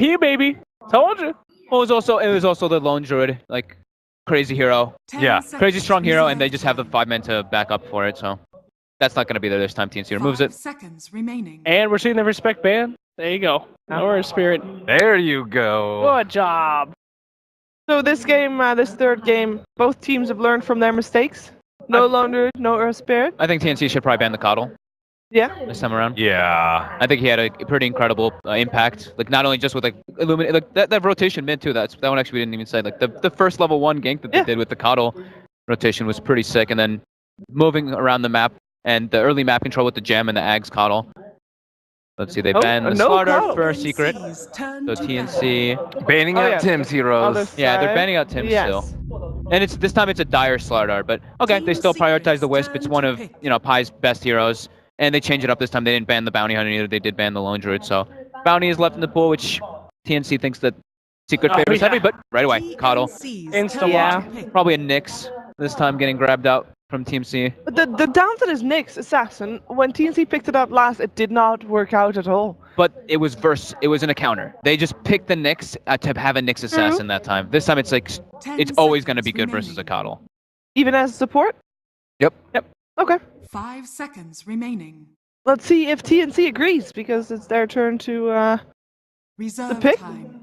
NP, baby. Told you. Well, it was also the lone druid, like crazy hero. Yeah. Crazy strong hero, and they just have the 5 men to back up for it, so that's not going to be there this time. TNC removes it. 5 seconds remaining. And we're seeing the respect ban. There you go. Our spirit. There you go. Good job. So this game, this third game, both teams have learned from their mistakes. No longer, no Earth Spirit. I think TNC should probably ban the coddle Yeah. this time around. Yeah. I think he had a pretty incredible impact. Like not only just with like illuminate, like that rotation mid too. That one actually we didn't even say. Like the first level 1 gank that they did with the coddle rotation was pretty sick. And then moving around the map and the early map control with the gem and the Ags coddle. Let's see, they ban the Starladder for a secret. So TNC banning out Tim's heroes. Yeah, they're banning out Tim still. And this time it's a dire Starladder, but okay, they still prioritize the Wisp. It's one of Pie's best heroes, and they change it up this time. They didn't ban the Bounty Hunter either. They did ban the Lone Druid, so Bounty is left in the pool, which TNC thinks that Secret favors heavy, but right away, coddle. Probably a Nyx this time getting grabbed out from Team C. But the downside is Nyx Assassin. When TNC picked it up last, it did not work out at all. But it was in a counter. They just picked the Nyx to have a Nyx Assassin that time. This time it's like it's always going to be good versus a coddle. Even as support? Yep. Okay. 5 seconds remaining. Let's see if TNC agrees, because it's their turn to Reserve pick. time.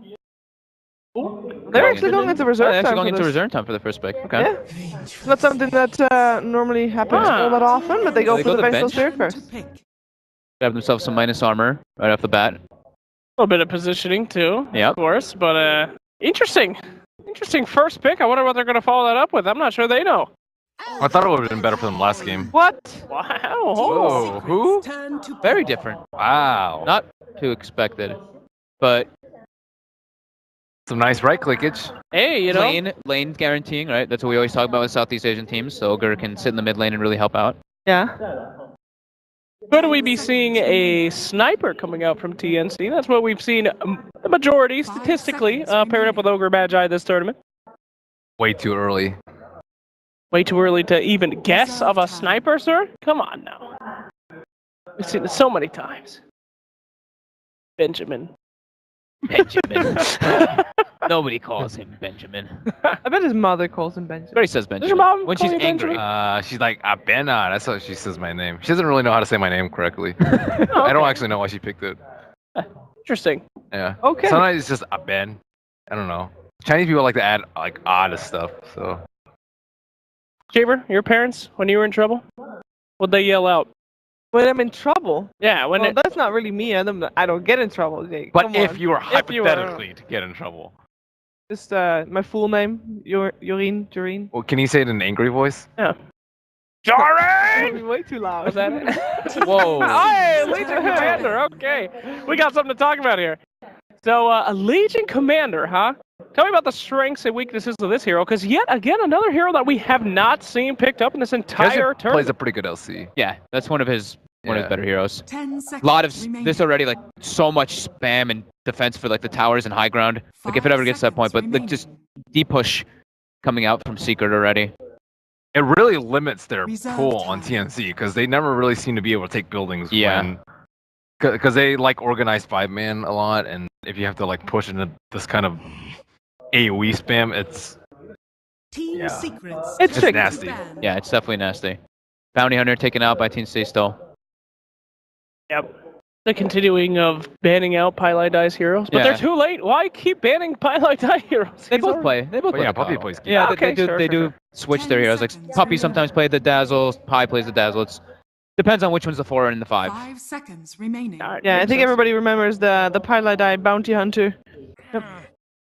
They're actually going into reserve They're time. actually going for into this. reserve time for the first pick. Okay. Yeah. It's not something that normally happens all that often, but they go for the Faceless Spirit first. Grab themselves some minus armor right off the bat. A little bit of positioning too, of course, but interesting first pick. I wonder what they're going to follow that up with. I'm not sure they know. I thought it would have been better for them last game. What? Wow. Whoa, who? Very different. Wow. Not too expected, but some nice right clickage. Hey, you know. Lane guaranteeing, right? That's what we always talk about with Southeast Asian teams, so Ogre can sit in the mid lane and really help out. Yeah. Could we be seeing a sniper coming out from TNC? That's what we've seen the majority, statistically, paired up with Ogre Magi this tournament. Way too early. Way too early to even guess of a sniper, sir? Come on now. We've seen it so many times. Benjamin. Nobody calls him Benjamin. I bet his mother calls him Benjamin. Everybody says Benjamin. Does your mom when call she's you angry. Benjamin? She's like, Abena. That's how she says my name. She doesn't really know how to say my name correctly. I don't actually know why she picked it. Interesting. Yeah. Okay. Sometimes it's just Aben. I don't know. Chinese people like to add like odd stuff, so. Jaber, your parents, when you were in trouble, what'd they yell out? When I'm in trouble? Yeah, when Well, that's not really me. I don't get in trouble, Jake. But Come if on. you were If you were- hypothetically to get in trouble. Just my full name, Joreen. Well, can you say it in an angry voice? Yeah. That'd be way too loud. Was that it? Whoa. Hey, Legion Commander. Okay, we got something to talk about here. So, a Legion Commander, huh? Tell me about the strengths and weaknesses of this hero, because yet again, another hero that we have not seen picked up in this entire Plays tournament. a pretty good LC. Yeah, that's one of his better heroes. 10 seconds A lot of remaining. this already, like so much spam and defense for like the towers and high ground. Like if it ever gets to that point, but like just deep push coming out from Secret already. It really limits their Reserve pull on time. TNC because they never really seem to be able to take buildings. Yeah. Because they like organize 5-man a lot, and if you have to like push into this kind of AoE spam, it's Team secrets. It's just tricky. nasty. Yeah, it's definitely nasty. Bounty Hunter taken out by TNC still. Yep. The continuing of banning out Pylai Dice heroes, but they're too late. Why keep banning Pylai Die heroes? They both play. They both But play. yeah, the Puppy coddle. plays. Yeah, Okay, they do switch their 10 heroes. Like seconds Puppy remaining. sometimes plays the Dazzle, Pie plays the Dazzle. It depends on which one's the 4 and the 5. 5 seconds remaining. All right, Yeah, I makes think sense. everybody remembers the Pylai Bounty Hunter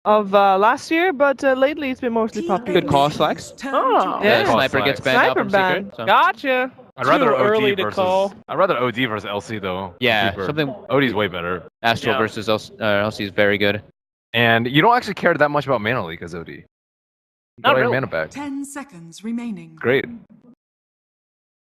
of last year, but lately it's been mostly Puppy. Good call, Slacks. Oh. Yeah. The Sniper gets banned out Sniper from ban. Secret. So. Gotcha. I'd rather Too OD early to versus. call. I'd rather OD versus LC though. Yeah, Cheaper. something OD's way better, Astral Yeah. versus LC is very good. and you don't actually care that much about mana leak as OD. You Not got your really. mana back. 10 seconds remaining. Great.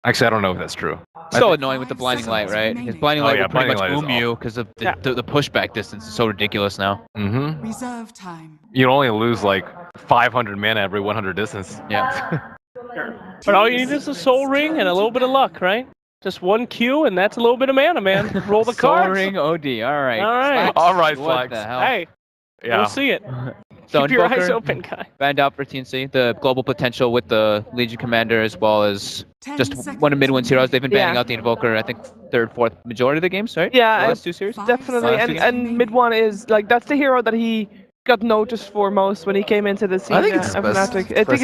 Actually, I don't know if that's true. So annoying with the blinding light, right? His blinding Oh, light yeah, will pretty much blinding light boom is you because of Yeah. the pushback distance is so ridiculous now. Mm-hmm. Reserve time. You only lose like 500 mana every 100 distance. Yeah. But all you need is a soul ring and a little bit of luck, right? Just one Q, and that's a little bit of mana, man. Roll the cards. Soaring OD. All right. All right. Slacks. All right, What Slacks. the hell? Hey, Yeah. we'll see it. So Keep your eyes Invoker open, guy. banned out for TNC. The global potential with the Legion Commander, as well as just one of Midwin's heroes. They've been banning out the Invoker, I think, third, fourth majority of the games, right? Yeah, The last two series? definitely. And mid one is like that's the hero that he got noticed for most when he came into the scene. I think it's his best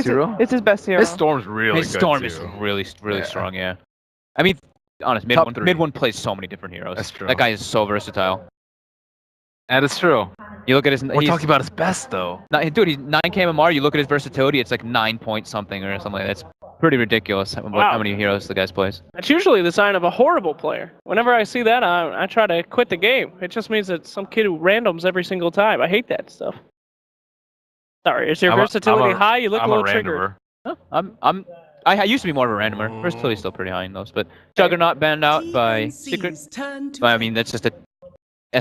hero. It's his best hero. His Storm's really His good Storm too. is really strong, yeah. I mean, honest, mid Top one, three. mid one plays so many different heroes. That's true. That guy is so versatile. That is true. You look at his. We're talking about his best though. Dude, he's 9k MMR. You look at his versatility, it's like 9 point something or something. That's pretty ridiculous. Wow. How many heroes the guy's plays? That's usually the sign of a horrible player. Whenever I see that, I try to quit the game. It just means that some kid who randoms every single time. I hate that stuff. Sorry, is your versatility high? You look a little triggered. Oh, I used to be more of a randomer. Versatility's still pretty high in those, but Juggernaut banned out by Secret. But I mean, that's just a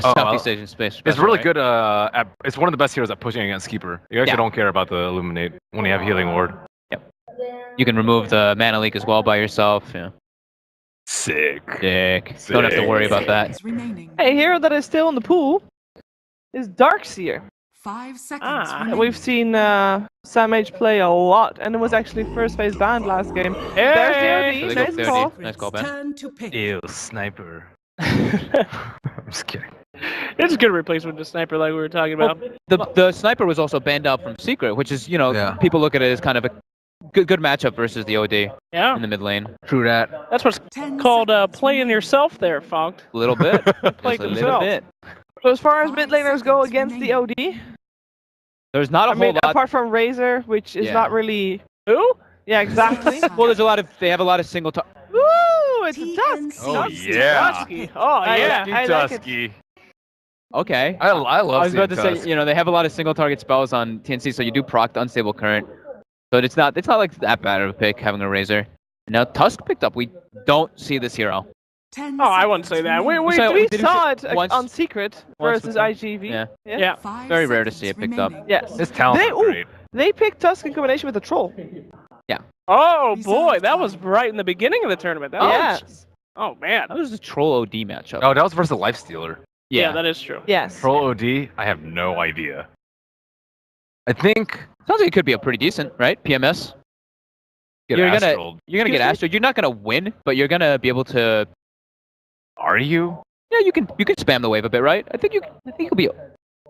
Southeast Asian space. It's really right? good. It's one of the best heroes at pushing against Keeper. You actually don't care about the Illuminate when you have Healing Ward. Yep. You can remove the mana leak as well by yourself. Yeah. Sick. Don't have to worry about that. A hero that is still in the pool is Darkseer. 5 seconds. We've seen Sam H play a lot, and it was actually first phase banned last game. Hey! There's the OD. So they go Nice 30. call. Nice call, Ben. Turn to pick. Ew, Sniper. I'm just kidding. It's a good replacement to Sniper like we were talking about. The Sniper was also banned out from Secret, which is, people look at it as kind of a good matchup versus the OD Yeah. in the mid lane. True that. That's what's 10 called seconds playing yourself there, Funked. A little bit. Played Just a little himself. bit. So as far as mid laners go against the OD, There's not a I whole mean, lot. apart from Razor, which is not really... Who? Yeah, exactly. Well, they have a lot of single target. Ooh, it's a Dusk. Oh, Dusky. yeah. Dusky. Oh, yeah. I like it. Dusky. Okay. I love I was about to Tusk. say, they have a lot of single target spells on TNC, so you do proc the unstable current. But it's not like that bad of a pick having a Razor. Now Tusk picked up. We don't see this hero. Oh, I wouldn't say that. We did we saw say it once- on Secret once versus before? IGV. Yeah. Yeah. Very rare to see it picked up. Yes. His talent is great. They picked Tusk in combination with the Troll. Oh, boy. That was right in the beginning of the tournament. That was, Yes. oh, man. That was a Troll OD matchup. Oh, that was versus Lifestealer. Yeah, that is true. Yes. Troll OD? I have no idea. I think Sounds like it could be a pretty decent, right? PMS. get You're gonna Astraled. get Astro. You're not gonna win, but you're gonna be able to. Are you? Yeah, you can spam the wave a bit, right? I think you'll be.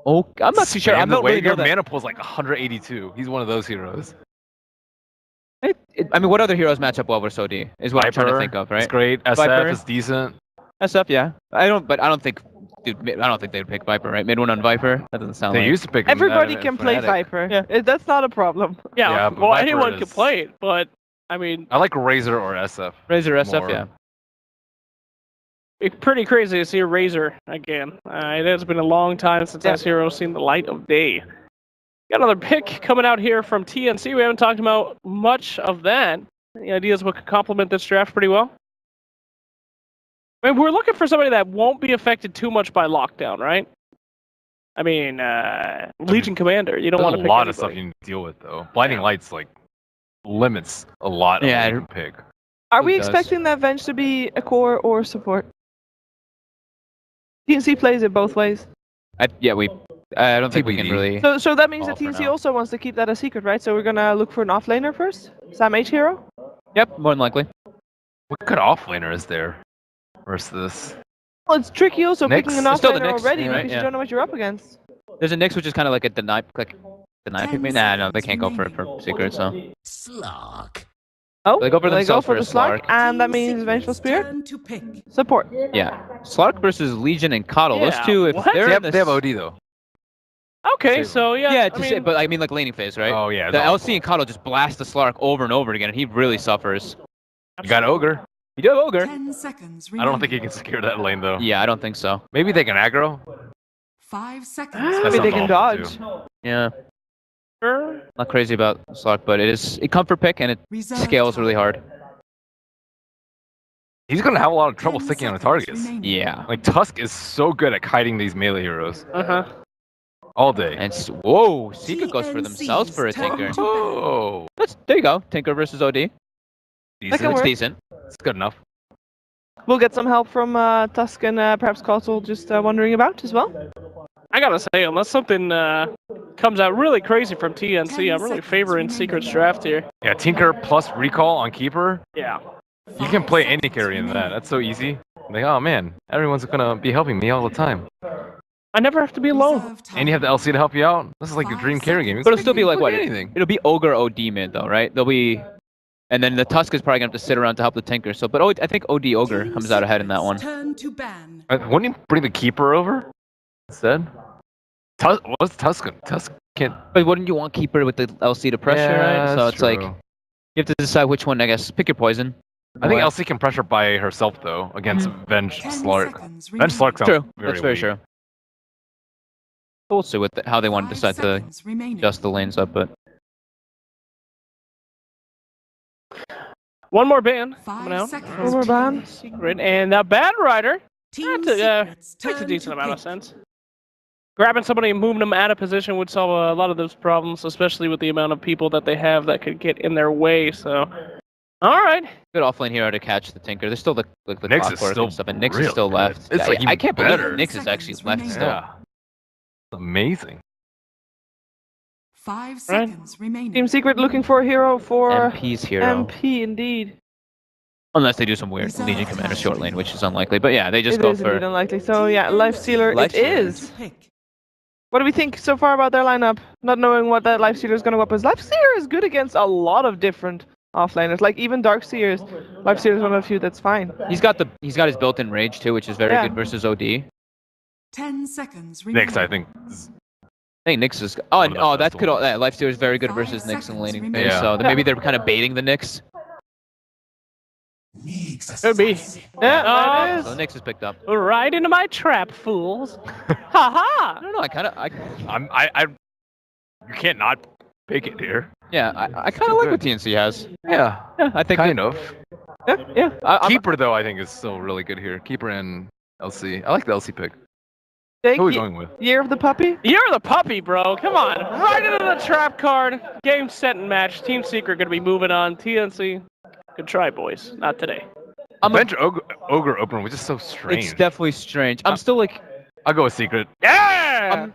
Oh, I'm not too sure. Spam I'm the not way really know your that. mana pool's like 182. He's one of those heroes. I mean, what other heroes match up well with OD is what I'm trying to think of, right? It's great. SF Viper. is decent. SF, yeah. I don't think they would pick Viper, right? Mid one on Viper. That doesn't sound They like. used to pick him Everybody at can play Fnatic. Viper. Yeah. That's not a problem. Yeah, Yeah, but well, Viper anyone is- can play it, but, I mean, I like Razor or SF. Razor SF, more. yeah. it's pretty crazy to see a Razor again. It has been a long time since that hero's seen the light of day. Got another pick coming out here from TNC. We haven't talked about much of that. Any ideas what could complement this draft pretty well? I mean, we're looking for somebody that won't be affected too much by lockdown, right? I mean, Legion Commander. You don't want There's to a pick lot of stuff anybody. you need to deal with though. Blinding Lights like limits a lot of Yeah, what you can pick. Are It we does. expecting that Venge to be a core or support? TNC plays it both ways. I don't think we can TBD. really. So that means Oh, that for TNC now. also wants to keep that a secret, right? So we're gonna look for an offlaner first? Sam H hero? Yep, more than likely. What kind of offlaner is there versus this? Well, it's tricky also Nyx? picking an It's still the offlaner Nyx, already right? because Yeah. you don't know what you're up against. There's a Nyx which is kind of like a deny pick me. Nah, no, they can't go for Secret, so Slark. Oh, They go for they themselves go for for the a Slark, Slark. and that means Vengeful Spirit Turn to pick. support. yeah. Slark versus Legion and Coddle. Those Yeah, two, if what? they're They in have, the OD though. Okay, so yeah. yeah, I mean, but I mean like laning phase, right? Oh yeah. The no. LC and Coddle just blast the Slark over and over again, and he really suffers. You got Ogre. You do have Ogre. 10 seconds. I don't think he can secure that lane though. Yeah, I don't think so. Maybe they can aggro. 5 seconds. Maybe not they can awful, dodge. too. Yeah, sure. not crazy about Slark, but it is a comfort pick and it Reserve scales time. really hard. He's gonna have a lot of trouble 10 sticking on the seconds targets. remaining. Yeah. Like Tusk is so good at kiting these melee heroes all day. And whoa, Secret goes for themselves for a TNC's Tinker. turn. Oh, There you go. Tinker versus OD. That can decent. It's work. decent. It's good enough. We'll get some help from Tusk and perhaps Costal just wandering about as well. I gotta say, unless something comes out really crazy from TNC, I'm really favoring Secret's draft here. Yeah, Tinker plus recall on keeper. Yeah. You can play any carry in that. That's so easy. Like, oh man, everyone's gonna be helping me all the time. I never have to be alone. And you have the LC to help you out. This is like your dream carry game. But it'll still be like what? Anything. It'll be Ogre OD mid though, right? There'll be, and then the Tusk is probably gonna have to sit around to help the Tinker. So, but I think OD Ogre comes out ahead in that one. Turn to ban. Wouldn't you bring the keeper over instead? What's Tusk? Tusk can't. But wouldn't you want keeper with the LC to pressure, right? So it's like you have to decide which one. I guess pick your poison. I think LC can pressure by herself though against Venge Slark. Venge Slark sounds True. very That's very weak. true. We'll see with how they want to decide to adjust the lanes up, but One more ban coming out. One more ban. Secret and Bad Rider. Team Makes a decent amount of sense. Grabbing somebody and moving them out of position would solve a lot of those problems, especially with the amount of people that they have that could get in their way. So, all right. good offlane hero to catch the Tinker. There's still the Nyx is clockwork still and stuff, and Nyx real is still good. left. It's like I can't believe better. Nyx is actually left still. Yeah. Amazing. 5 seconds remaining. Team Secret looking for a hero for NP's hero. MP, indeed. Unless they do some weird Legion Commander short lane, which is unlikely. But yeah, they just It go is for... indeed unlikely. So yeah, Life Stealer Life it Stealer. is. What do we think so far about their lineup? Not knowing what that Life Stealer is going to go up as. Life Stealer is good against a lot of different offlaners, like even Dark Seers. Life Stealer is one of the few that's fine. He's got his built-in rage too, which is very good versus OD. 10 seconds remaining. Nyx, I think. I think Nyx is... Oh, and, One of the that best could... ones. Life Stealer is very good 5 versus Nyx in seconds laning remaining. phase, so maybe they're kind of baiting the Nyx. Could be. Yeah, that So is. Nyx is picked up. Right into my trap, fools. Ha I don't know, You can't not pick it here. I kind of like what TNC has. Yeah. Yeah, I think... Kind of. Yeah. I'm- Keeper though, I think is still really good here. Keeper and LC. I like the LC pick. Jake, Who are we going with? Year of the Puppy? You're the puppy, bro. Come on. Right into the trap card. Game, set, and match. Team Secret going to be moving on. TNC. Good try, boys. Not today. Bench Ogre opener, which is so strange. It's definitely strange. I'm still like... I'll go with Secret. Yeah!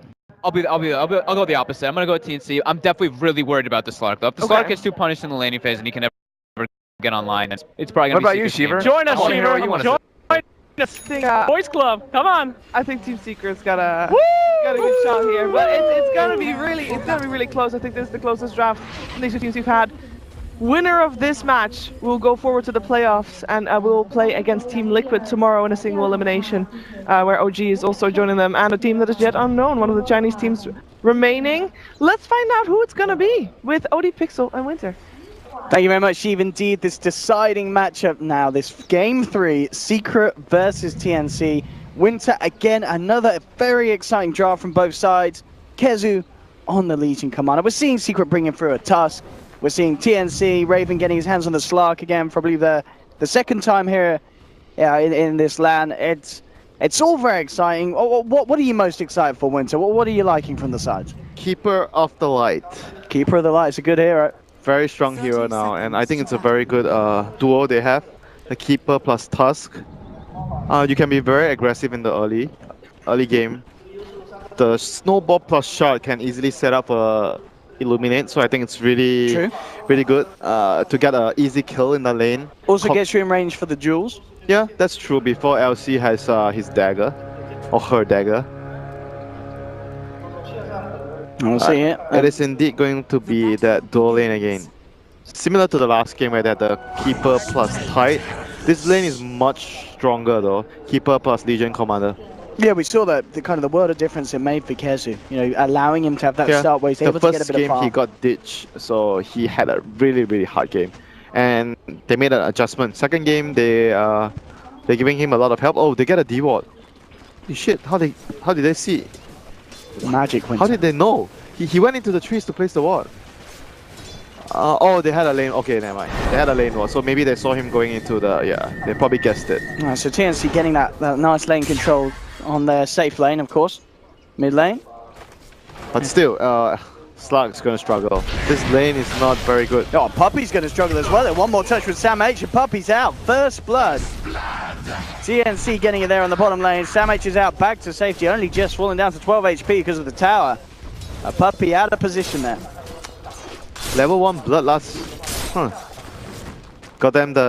I'll go the opposite. I'm gonna go with TNC. I'm definitely really worried about the Slark though. If the Slark gets too punished in the laning phase and he can never get online, it's probably gonna What be about you, Secret's Shiver? game. Join us, I wanna hear what you Shiver. wanna Join I think, Boys Club. Come on. I think Team Secret's got a good shot here, but it's gonna be really close. I think this is the closest draft these two teams we've had. Winner of this match will go forward to the playoffs, and will play against Team Liquid tomorrow in a single elimination, where OG is also joining them, and a team that is yet unknown, one of the Chinese teams remaining. Let's find out who it's gonna be with OD Pixel and Winter. Thank you very much, Steve. Indeed, this deciding matchup now, this Game 3, Secret versus TNC. Winter, again, another very exciting draft from both sides. Kezu on the Legion Commander. We're seeing Secret bringing through a Tusk. We're seeing TNC, Raven getting his hands on the Slark again, probably the second time here in this LAN. It's all very exciting. What are you most excited for, Winter? What are you liking from the sides? Keeper of the Light. Keeper of the Light is a good hero. Very strong hero now, and I think it's a very good duo they have. The Keeper plus Tusk. You can be very aggressive in the early game. The Snowball plus Shard can easily set up a Illuminate, so I think it's really good to get an easy kill in the lane. Also gets you in range for the duels. Yeah, that's true. Before LC has his dagger, or her dagger. I'll see it. It is indeed going to be that dual lane again. Similar to the last game where they had the Keeper plus Tide. This lane is much stronger though. Keeper plus Legion Commander. Yeah, we saw the kind of the world of difference it made for Kezu. You know, allowing him to have that start where he's able to get a bit of The first game he got ditched, so he had a really hard game. And they made an adjustment. Second game they're giving him a lot of help. Oh, they get a D-ward. Shit, how did they see? Magic Winter. How did they know? He went into the trees to place the ward. Oh, they had a lane. Okay, never mind. They had a lane ward, so maybe they saw him going into the... Yeah, they probably guessed it. Alright, so TNC getting that nice lane control on their safe lane, of course. Mid lane. But still, Slug's gonna struggle. This lane is not very good. Oh, Puppy's gonna struggle as well. One more touch with Sam H and Puppy's out. First blood. TNC getting it there on the bottom lane. SamH is out back to safety, only just falling down to 12 HP because of the tower. A puppy out of position there. Level 1 Bloodlust.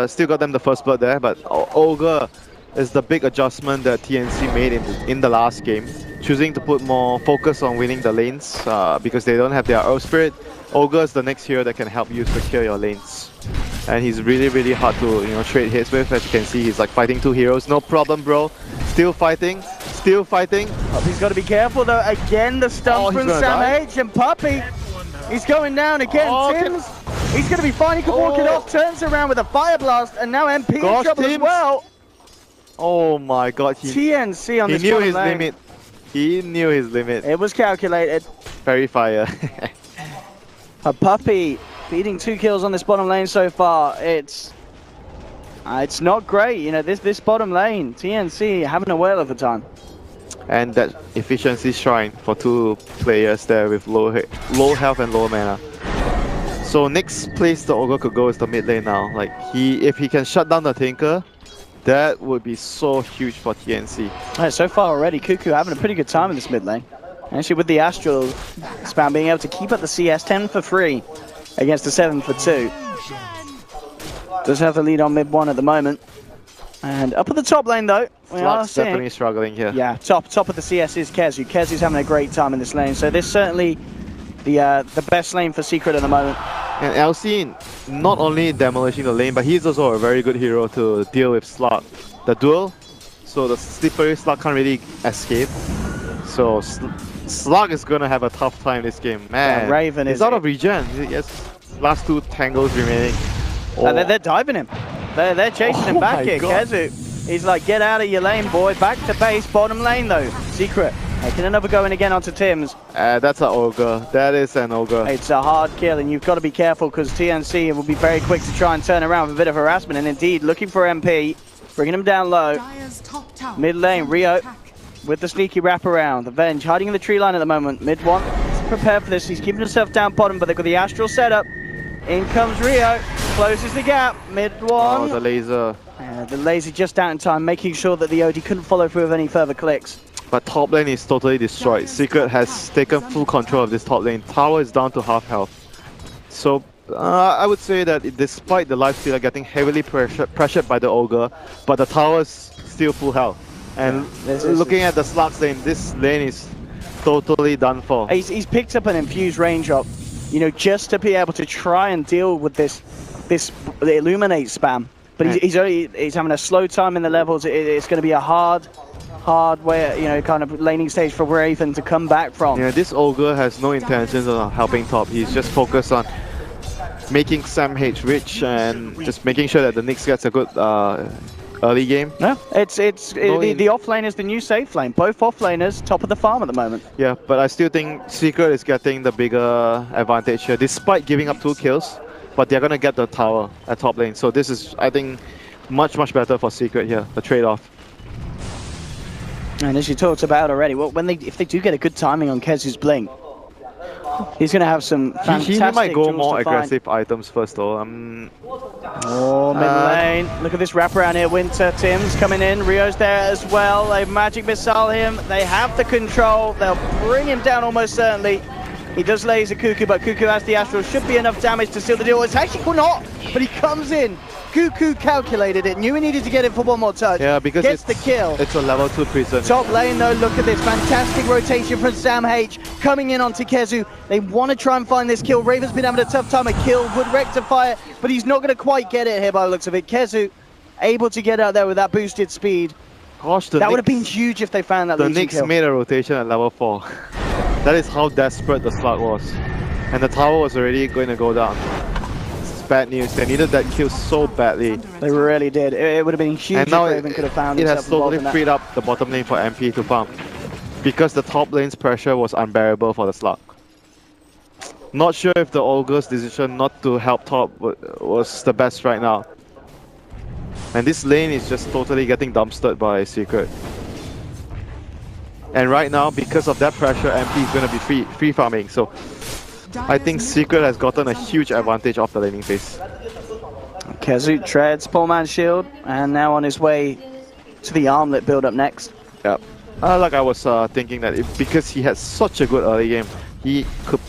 Still got them the first blood there, but Ogre is the big adjustment that TNC made in the last game. Choosing to put more focus on winning the lanes because they don't have their Earth Spirit. Ogre is the next hero that can help you secure your lanes. And he's really hard to trade hits with. As you can see, he's like fighting 2 heroes. No problem, bro. Still fighting. Puppy's got to be careful though. Again, the stun from SamH and Puppy. He's going down again. Tim's. He's going to be fine. He can walk it off. Turns around with a Fire Blast, and now NP in trouble as well. Oh my god. TNC on this He knew his lane. limit. He knew his limit. It was calculated. Very fire. A Puppy beating 2 kills on this bottom lane so far. It's not great. This bottom lane, TNC having a whale of a time. And that efficiency shrine for 2 players there with low health and low mana. So next place the Ogre could go is the mid lane now. Like if he can shut down the Tinker, that would be so huge for TNC. Right, so far already, Cuckoo having a pretty good time in this mid lane. Actually, with the Astral spam being able to keep up the CS 10 for 3 against the 7 for 2. Does have the lead on mid 1 at the moment. And up at the top lane though, we are seeing definitely struggling here. Yeah, top of the CS is Kezu. Kezu's having a great time in this lane. So this is certainly the best lane for Secret at the moment. And LC not only demolishing the lane, but he's also a very good hero to deal with Slug. The duel, so the slippery Slug can't really escape. So Slug is gonna have a tough time this game. Man, Raven is out of regen. Yes, last 2 tangles remaining. They're diving him. They're chasing him back here. Kezu, he's like, get out of your lane, boy. Back to base, bottom lane though. Secret making another going again onto Tim's. That's an Ogre. That is an Ogre. It's a hard kill, and you've got to be careful because TNC will be very quick to try and turn around with a bit of harassment. And indeed, looking for MP, bringing him down low. Mid lane, Rio with the sneaky wraparound. The Venge hiding in the tree line at the moment. Mid 1, prepare for this. He's keeping himself down bottom, but they've got the Astral setup. In comes Rio, closes the gap. Mid 1. Oh, the laser. The laser just out in time, making sure that the OD couldn't follow through with any further clicks. But top lane is totally destroyed. Secret has taken full control of this top lane. Tower is down to half health. So I would say that despite the lifestealer getting heavily pressured by the Ogre, but the tower's still full health. And looking at the Slug's lane, this lane is totally done for. He's picked up an infused raindrop, just to be able to try and deal with this Illuminate spam. But he's having a slow time in the levels. It's going to be a hard way, kind of laning stage for Raven to come back from. Yeah, this Ogre has no intentions of helping top. He's just focused on making SamH rich and just making sure that the Nyx gets a good early game. No, the off lane is the new safe lane. Both off laners top of the farm at the moment. Yeah, but I still think Secret is getting the bigger advantage here, despite giving up 2 kills. But they're gonna get the tower at top lane, so this is, I think, much better for Secret here. The trade-off. And as you talked about already, well, if they do get a good timing on Kezu's blink, he's going to have some fantastic He might go more aggressive aggressive items first though. Oh, mid lane. Look at this wraparound here. Winter, Tim's coming in. Rio's there as well. They magic missile him. They have the control. They'll bring him down almost certainly. He does laser Cuckoo, but Cuckoo has the Astral. Should be enough damage to seal the deal. It's actually not, but he comes in. Cuckoo calculated it, knew he needed to get it for one more touch. Yeah, because gets the kill. It's a level 2 prison. Top lane though, look at this fantastic rotation from SamH coming in onto Kezu. They want to try and find this kill. Raven's been having a tough time. A kill would rectify it, but he's not going to quite get it here by the looks of it. Kezu able to get out there with that boosted speed. Gosh, that would have been huge if they found that. The Nyx made a rotation at level 4. That is how desperate the Slug was. And the tower was already going to go down. It's bad news. They needed that kill so badly. They really did. It would have been huge and now if Raven could have found it has totally freed up the bottom lane for MP to farm. Because the top lane's pressure was unbearable for the Slug. Not sure if the Ogre's decision not to help top was the best right now. And this lane is just totally getting dumpstered by Secret. And right now, because of that pressure, MP is going to be free farming. So I think Secret has gotten a huge advantage off the laning phase. Kezu treads poor man's shield, and now on his way to the armlet build up next. Yeah. Like I was thinking that because he had such a good early game, he could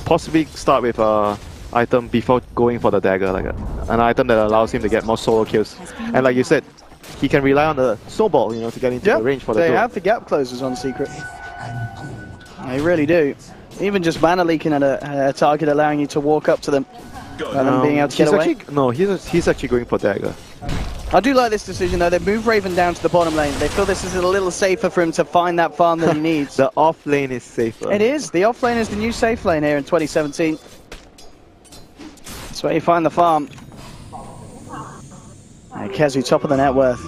possibly start with a item before going for the dagger, like an item that allows him to get more solo kills. And like you said, he can rely on the snowball, you know, to get into the range for the They kill. have the gap closers on Secret. They really do. Even just mana leaking at a target, allowing you to walk up to them rather than being able to get away. He's actually going for dagger. I do like this decision though. They've moved Raven down to the bottom lane. They feel this is a little safer for him to find that farm that he needs. The off lane is safer. It is. The off lane is the new safe lane here in 2017. That's where you find the farm. Kezu, top of the net worth.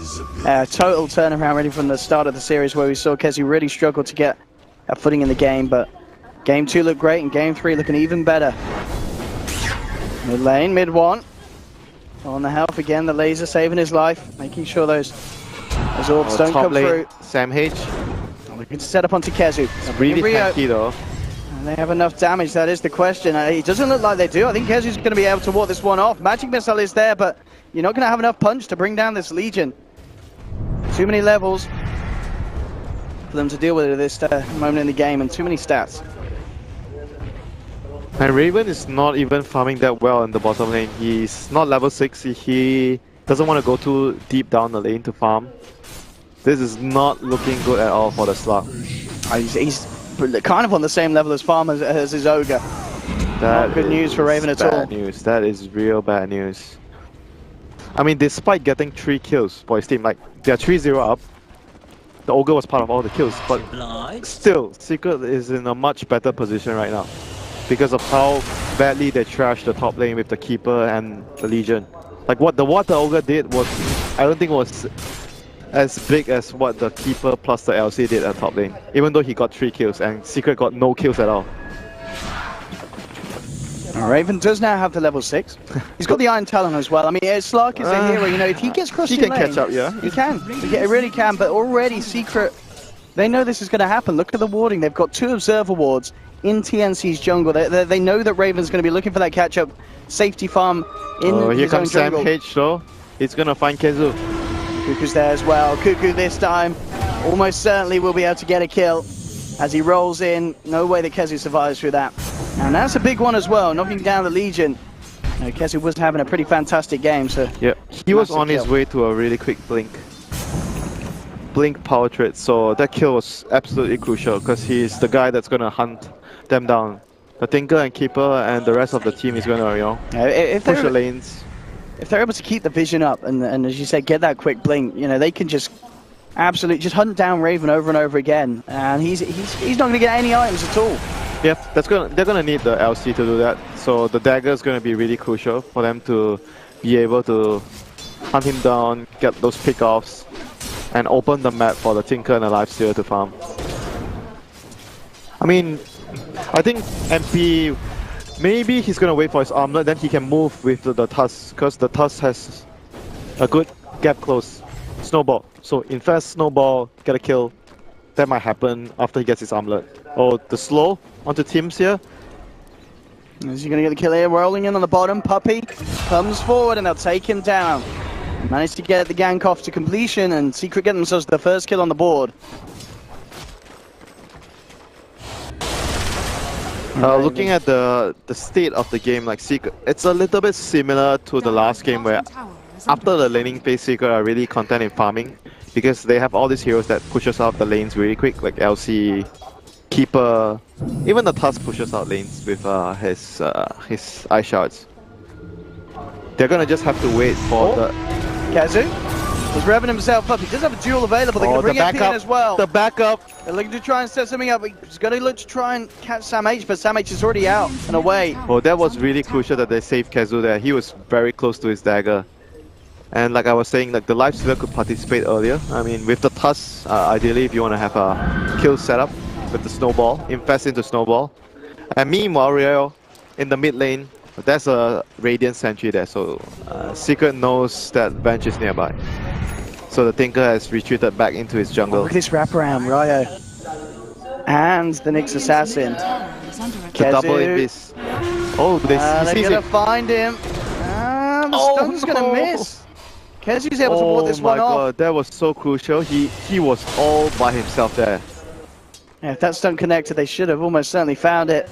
Total turnaround really from the start of the series where we saw Kezu really struggle to get a footing in the game, but game 2 looked great and game 3 looking even better. Mid lane, mid 1. On the health again, the laser saving his life, making sure those orbs don't come through. Sam H. Looking to set up onto Kezu. It's really tanky though. And they have enough damage, that is the question. It doesn't look like they do. I think Kezu's going to be able to walk this one off. Magic Missile is there, but you're not going to have enough punch to bring down this Legion. Too many levels for them to deal with it at this moment in the game, and too many stats. And Raven is not even farming that well in the bottom lane. He's not level 6. He doesn't want to go too deep down the lane to farm. This is not looking good at all for the Slug. He's kind of on the same level as farm as his Ogre. Not good news for Raven at all. Bad news. That is real bad news. I mean, despite getting 3 kills for his team, like they're 3-0 up. The Ogre was part of all the kills, but still, Secret is in a much better position right now because of how badly they trashed the top lane with the Keeper and the Legion. Like what the Ogre did was, I don't think was as big as what the Keeper plus the LC did at top lane. Even though he got 3 kills and Secret got no kills at all. Raven does now have the level 6. He's got the Iron Talon as well. I mean, Slark is a hero, you know, if he gets crossed he can catch up, yeah. He can. He really can, but already Secret, they know this is going to happen. Look at the warding. They've got 2 Observer wards in TNC's jungle. They know that Raven's going to be looking for that catch-up safety farm in here his own comes Sam jungle. H though. He's going to find Kezu. Cuckoo's there as well. Cuckoo this time almost certainly will be able to get a kill as he rolls in. No way that Kezu survives through that. And that's a big one as well, knocking down the Legion. You know, Kezu was having a pretty fantastic game, so... Yeah, he was on his way to a really quick Blink power trait, so that kill was absolutely crucial because he's the guy that's going to hunt them down. The Tinker and Keeper and the rest of the team is going to, you know, push the lanes. If they're able to keep the vision up and as you said, get that quick Blink, you know, they can just absolutely just hunt down Raven over and over again, and he's not going to get any items at all. Yeah, they're gonna need the LC to do that. So the dagger is gonna be really crucial for them to be able to hunt him down, get those pickoffs, and open the map for the Tinker and the Lifestealer to farm. I mean, I think MP maybe he's gonna wait for his armlet, then he can move with the Tusk, because the Tusk has a good gap close. Snowball. So infest, snowball, get a kill. That might happen after he gets his armlet. Oh, the slow onto Teams here. Is he going to get the kill here? Rolling in on the bottom. Puppey comes forward and they'll take him down. Managed to get the gank off to completion and Secret get themselves the first kill on the board. Looking at the state of the game, like Secret, it's a little bit similar to the last game where after the laning phase, Secret are really content in farming because they have all these heroes that pushes out the lanes really quick, like LC, Keeper, even the Tusk pushes out lanes with his Ice Shards. They're gonna just have to wait for the... Kezu is revving himself up. He does have a duel available. They're going to bring MP in as well. The backup. They're looking to try and set something up. He's going to look to try and catch Sam H, but Sam H is already out and away. Oh, that was really crucial that they saved Kezu there. He was very close to his dagger. And like I was saying, like the Lifestealer could participate earlier. I mean, with the Tusk, ideally if you want to have a kill setup with the Snowball, infest into Snowball. And meanwhile, Rio in the mid lane, there's a Radiant Sentry there, so Secret knows that bench is nearby. So the Tinker has retreated back into his jungle. Look at this wraparound, Ryo. And the Nyx Assassin. The double invis. Oh, they're going to find him. And the stun's going to miss. Kezu's able to ward this one Oh my off. god, that was so crucial. He was all by himself there. Yeah, if that stunt connected, they should have almost certainly found it.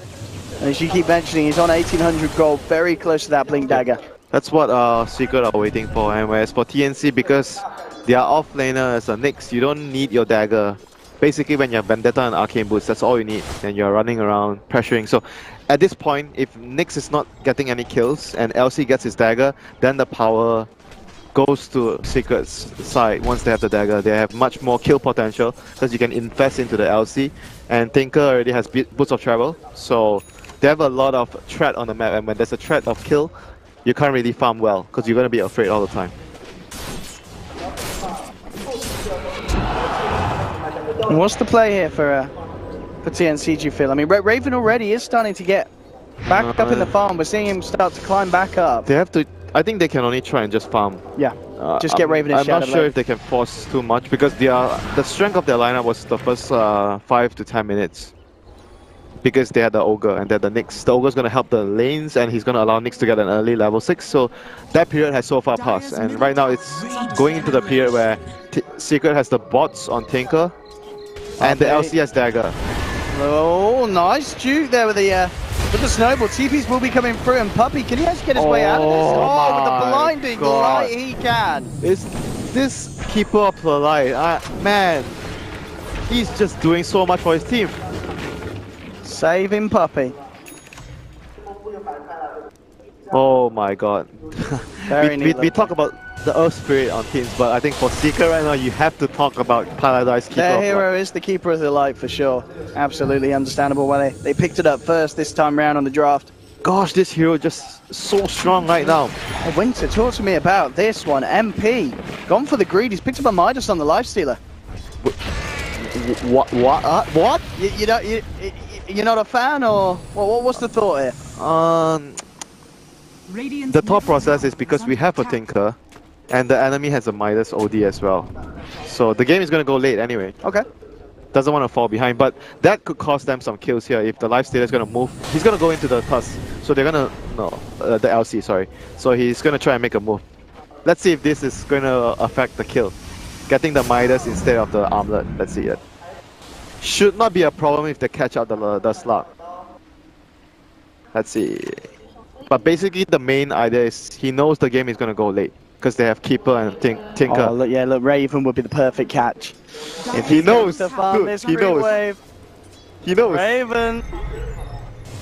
And as you keep mentioning, he's on 1800 gold, very close to that Blink Dagger. That's what Secret are waiting for. And whereas for TNC, because they are off laner as a Nyx, you don't need your dagger. Basically, when you have Vendetta and Arcane Boots, that's all you need. And you're running around, pressuring. So at this point, if Nyx is not getting any kills and LC gets his dagger, then the power goes to Secret's side. Once they have the dagger, they have much more kill potential because you can invest into the LC. And Tinker already has Boots of Travel, so they have a lot of threat on the map. And when there's a threat of kill, you can't really farm well because you're going to be afraid all the time. What's the play here for TNC, do you feel? I mean, Raven already is starting to get back up in the farm. We're seeing him start to climb back up. They have to. I think they can only try and just farm. Yeah, just get Raven in I'm shadow not sure lane. if they can force too much because the strength of their lineup was the first 5 to 10 minutes. Because they had the Ogre and then the Nyx. The Ogre's going to help the lanes and he's going to allow Nyx to get an early level 6. So that period has so far passed. And right now it's going into the period where Secret has the bots on Tinker and the LC has Dagger. Oh, nice juke there with the snowball. TPs will be coming through, and Puppey, can he actually get his way out of this? Oh, with the blinding light, he can. Is this Keeper of the Light? Man, he's just doing so much for his team. Saving Puppey. Oh my god. we talk about the Earth Spirit on teams, but I think for Secret right now, you have to talk about Paradise Keeper. Their hero is the Keeper of the Light for sure. Absolutely understandable why they picked it up first this time round on the draft. Gosh, this hero just so strong right now. Oh, Winter, talk to me about this one. MP, gone for the greed. He's picked up a Midas on the Lifestealer. What? You're not a fan, or what's the thought here? The thought process is because we have a Tinker, and the enemy has a Midas OD as well. So the game is going to go late anyway. Okay. Doesn't want to fall behind, but that could cost them some kills here if the Lifestealer is going to move. He's going to go into the Tusk, so they're going to... the LC, sorry. So he's going to try and make a move. Let's see if this is going to affect the kill. Getting the Midas instead of the Armlet. Let's see it. Should not be a problem if they catch out the slug. Let's see. But basically the main idea is he knows the game is going to go late because they have Keeper and Tinker. Oh, look, Raven would be the perfect catch. If he knows, to farm dude, this he knows. wave. He knows. Raven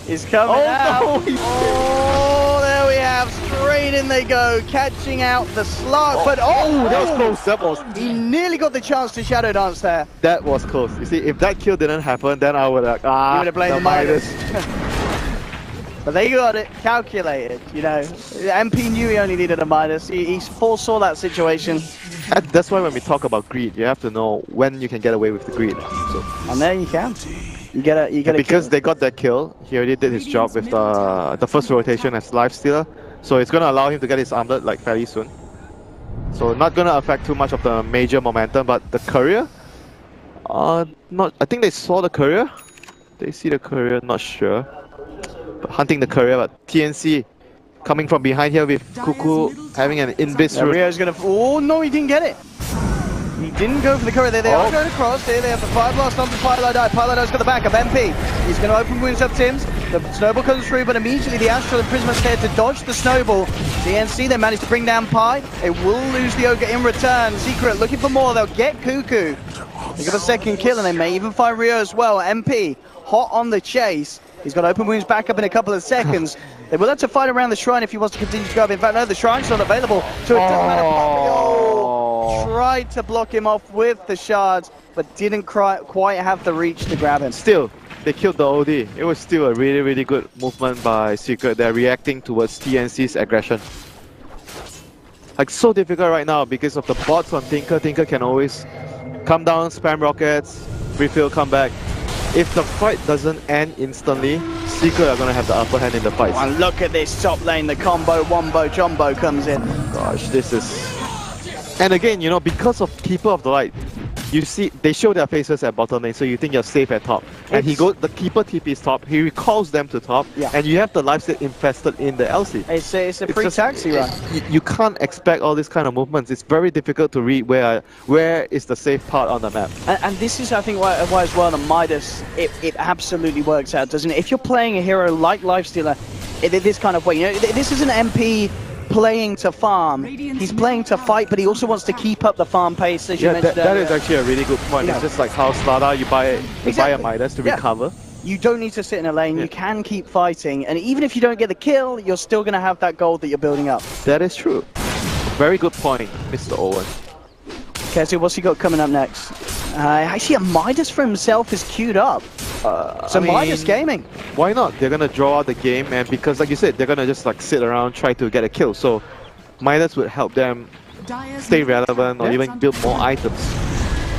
is coming out. No, oh, there we have. Straight in they go, catching out the slug. But that was close. That was. He nearly got the chance to shadow dance there. That was close. You see, if that kill didn't happen, then I would have. You would have blamed the Midas. But they got it calculated, you know. MP knew he only needed a Midas. He foresaw that situation. And that's why when we talk about greed, you have to know when you can get away with the greed. So. And there you can. You get a because they got that kill, he already did his job with the first rotation as Lifestealer. So it's gonna allow him to get his armlet like fairly soon. So not gonna affect too much of the major momentum, but the courier, not. I think they saw the courier. They see the courier, not sure. But hunting the courier, but TNC coming from behind here with Cuckoo having an invis. Rio's gonna. Oh no, he didn't get it. He didn't go for the courier. They are going across. Here they have the Fire Blast onto Starladder. Starladder's got the backup. MP. He's going to open wounds up Tim's. The snowball comes through, but immediately the Astral and Prisma's there to dodge the snowball. TNC, they managed to bring down Pi. They will lose the Ogre in return. Secret looking for more. They'll get Cuckoo. They got a second kill, and they may even find Rio as well. MP hot on the chase. He's got open wounds back up in a couple of seconds. They will have to fight around the shrine if he wants to continue to go up. In fact, no, the shrine's not available, so it doesn't matter. Tried to block him off with the shards, but didn't quite have the reach to grab him. Still, they killed the OD. It was still a really, really good movement by Secret. They're reacting towards TNC's aggression. Like, so difficult right now because of the bots on Tinker. Tinker can always come down, spam rockets, refill, come back. If the fight doesn't end instantly, Secret are going to have the upper hand in the fight. And look at this top lane, the combo, wombo, jumbo comes in. Gosh, this is... And again, you know, because of Keeper of the Light, you see they show their faces at bottom lane, so you think you're safe at top. And the keeper TP's top, he recalls them to top, and you have the lifesteal infested in the LC. It's a free taxi run. You can't expect all these kind of movements. It's very difficult to read where is the safe part on the map. And this is, I think, why as well the Midas, it absolutely works out, doesn't it? If you're playing a hero like Lifestealer, this kind of way, you know, this is an MP playing to farm. He's playing to fight, but he also wants to keep up the farm pace, as you mentioned that is actually a really good point. It's just like how Starladder, you buy a Midas to recover. You don't need to sit in a lane, you can keep fighting, and even if you don't get the kill, you're still going to have that gold that you're building up. That is true. Very good point, Mr. Owen. Kezu, what's he got coming up next? Actually, a Midas for himself is queued up. So Midas gaming. Why not? They're gonna draw out the game, and because, like you said, they're gonna just like sit around, try to get a kill. So Midas would help them stay relevant or even build more items.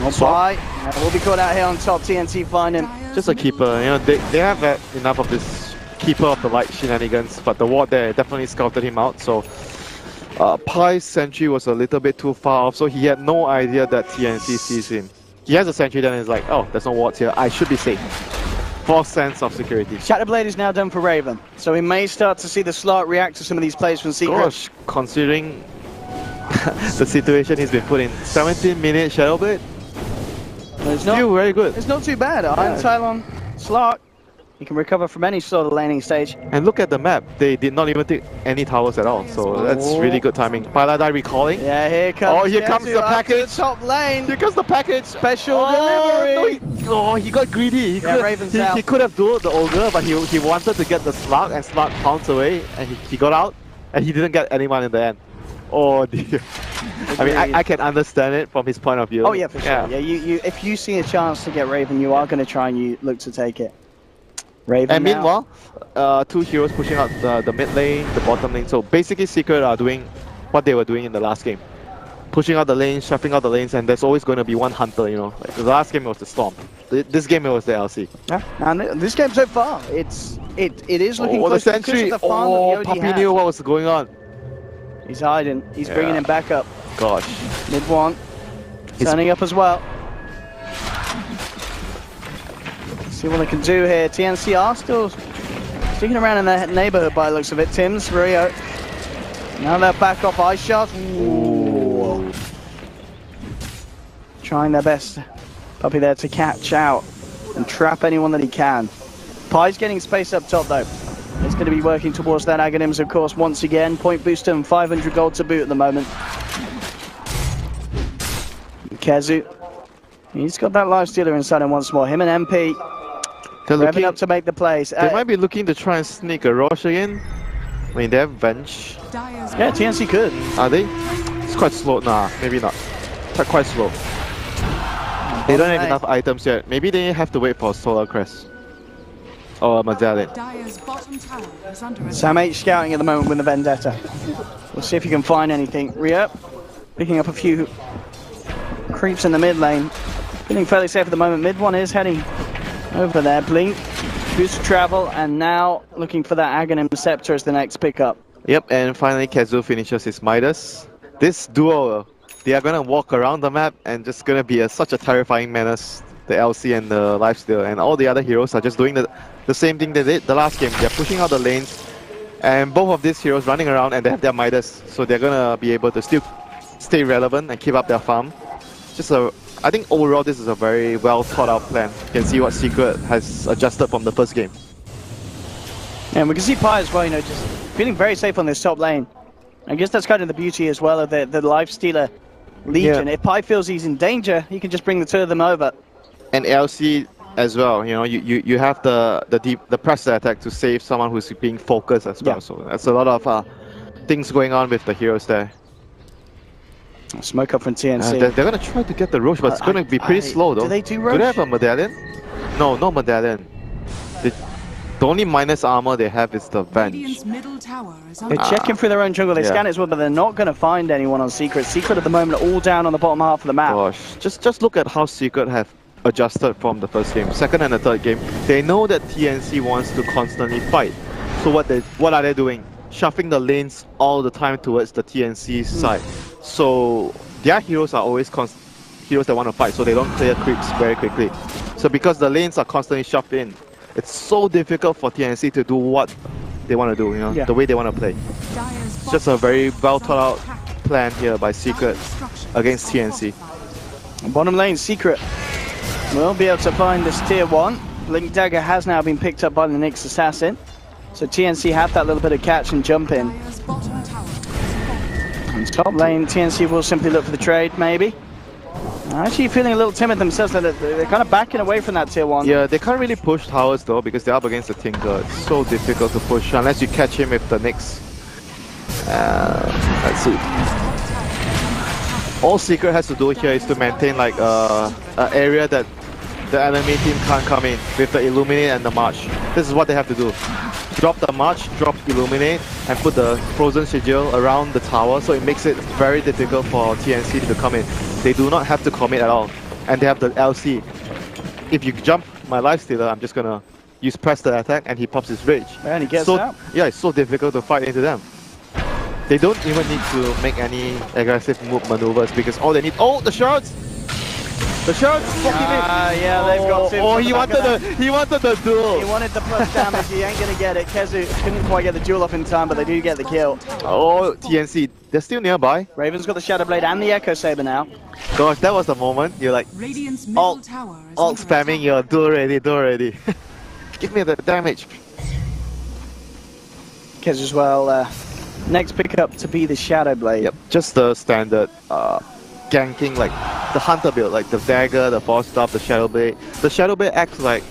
We'll be caught out here on top. TNC find him. Just a keeper. You know, they have enough of this keeper of the light shenanigans, but the ward there definitely scouted him out. So Pi's sentry was a little bit too far off, so he had no idea that TNC sees him. He has a sentry, then he's like, oh, there's no wards here, I should be safe. False sense of security. Shatterblade is now done for Raven, so we may start to see the slot react to some of these plays from Secret. Gosh, considering the situation he's been put in. 17-minute Shadowblade? Still very good. It's not too bad. Iron Talon, Slot. He can recover from any sort of laning stage. And look at the map. They did not even take any towers at all. So that's really good timing. Paladai recalling. Yeah, here comes. Oh, here comes the package. The top lane. Here comes the package. Special delivery. No, he got greedy. He could have dueled the ogre, but he wanted to get the slug, and slug pounced away, and he got out, and he didn't get anyone in the end. Oh dear. I mean, I can understand it from his point of view. Oh yeah, for sure. Yeah, you if you see a chance to get Raven, you are going to try and look to take it. Raven. And meanwhile, two heroes pushing out the mid lane, the bottom lane. So basically, Secret are doing what they were doing in the last game, pushing out the lanes, shuffling out the lanes, and there's always going to be one hunter. You know, like the last game it was the Storm. This game it was the LC. Yeah, and this game so far, it is looking close the sentry. Because of the farm that the OG Puppy knew what was going on. He's hiding. He's bringing him back up. Gosh. Mid one. Turning up as well. See what they can do here. TNC are still sticking around in the neighborhood by the looks of it. Tim's, Rio. Now they're back off ice shots. Ooh. Trying their best. Puppy there to catch out and trap anyone that he can. Pi's getting space up top though. It's going to be working towards that Aghanims, of course, once again. Point booster and 500 gold to boot at the moment. Kezu. He's got that Lifestealer inside him once more. Him and NP. They're revving up to make the plays. They might be looking to try and sneak a Roche again. I mean, they have Venge. Yeah, TNC could. Are they? It's quite slow. Nah, maybe not. It's quite slow. They don't have enough items yet. Maybe they have to wait for Solar Crest. Or Medallion. Sam H scouting at the moment with the Vendetta. We'll see if you can find anything. Rio picking up a few creeps in the mid lane. Feeling fairly safe at the moment. Mid one is heading over there. Blink, boost travel, and now looking for that Aghanim Scepter as the next pickup. Yep, and finally Kezu finishes his Midas. This duo, they are going to walk around the map and just going to be such a terrifying menace. The LC and the Lifesteal, and all the other heroes are just doing the same thing they did the last game. They're pushing out the lanes, and both of these heroes running around, and they have their Midas, so they're gonna be able to still stay relevant and keep up their farm. I think overall this is a very well thought out plan. You can see what Secret has adjusted from the first game. And we can see Pi as well, you know, just feeling very safe on this top lane. I guess that's kind of the beauty as well of the Lifestealer Legion. If Pi feels he's in danger, he can just bring the two of them over. And LC as well, you know, you have the pressure attack to save someone who's being focused as well. So that's a lot of things going on with the heroes there. Smoke up from TNC. They're going to try to get the Roche, but it's going to be pretty slow though. Do they do Roche? Do they have a Medallion? No, no Medallion. The only minus armor they have is the Venge. They're checking through their own jungle. They scan it as well, but they're not going to find anyone on Secret. Secret at the moment all down on the bottom half of the map. Gosh, just look at how Secret have adjusted from the first game. Second and the third game, they know that TNC wants to constantly fight. So what are they doing? Shuffling the lanes all the time towards the TNC side. So their heroes are always heroes that want to fight, so they don't clear creeps very quickly. So because the lanes are constantly shoved in, it's so difficult for TNC to do what they want to do, you know, the way they want to play. It's just a very well thought out plan here by Secret against TNC. Bottom lane, Secret will be able to find this tier 1. Blink Dagger has now been picked up by the Nyx Assassin. So TNC have that little bit of catch and jump in. And top lane, TNC will simply look for the trade, maybe. Actually feeling a little timid themselves, they're kind of backing away from that tier 1. Yeah, they can't really push towers though because they're up against the Tinker. It's so difficult to push unless you catch him with the Nyx. Let's see. All Secret has to do here is to maintain like an area that the enemy team can't come in with the Illuminate and the March. This is what they have to do. Drop the March, drop Illuminate, and put the Frozen Sigil around the tower, so it makes it very difficult for TNC to come in. They do not have to commit at all. And they have the LC. If you jump my Lifestealer, I'm just gonna use press the attack and he pops his Rage. And he gets out. Yeah, it's so difficult to fight into them. They don't even need to make any aggressive maneuvers because all they need... Oh, the shards! The shards! Yeah, they've got to. Oh, he wanted the duel. He wanted the plus damage, he ain't gonna get it. Kezu couldn't quite get the duel off in time, but they do get the kill. Oh, TNC, they're still nearby. Raven's got the Shadow Blade and the Echo Saber now. Gosh, that was the moment. You're like, alt spamming your duel ready, Give me the damage. Kezu as well, next pickup to be the Shadow Blade. Yep, just the standard ganking, like the Hunter build, like the Dagger, the Force Staff, the Shadow Blade. The Shadow Blade acts like,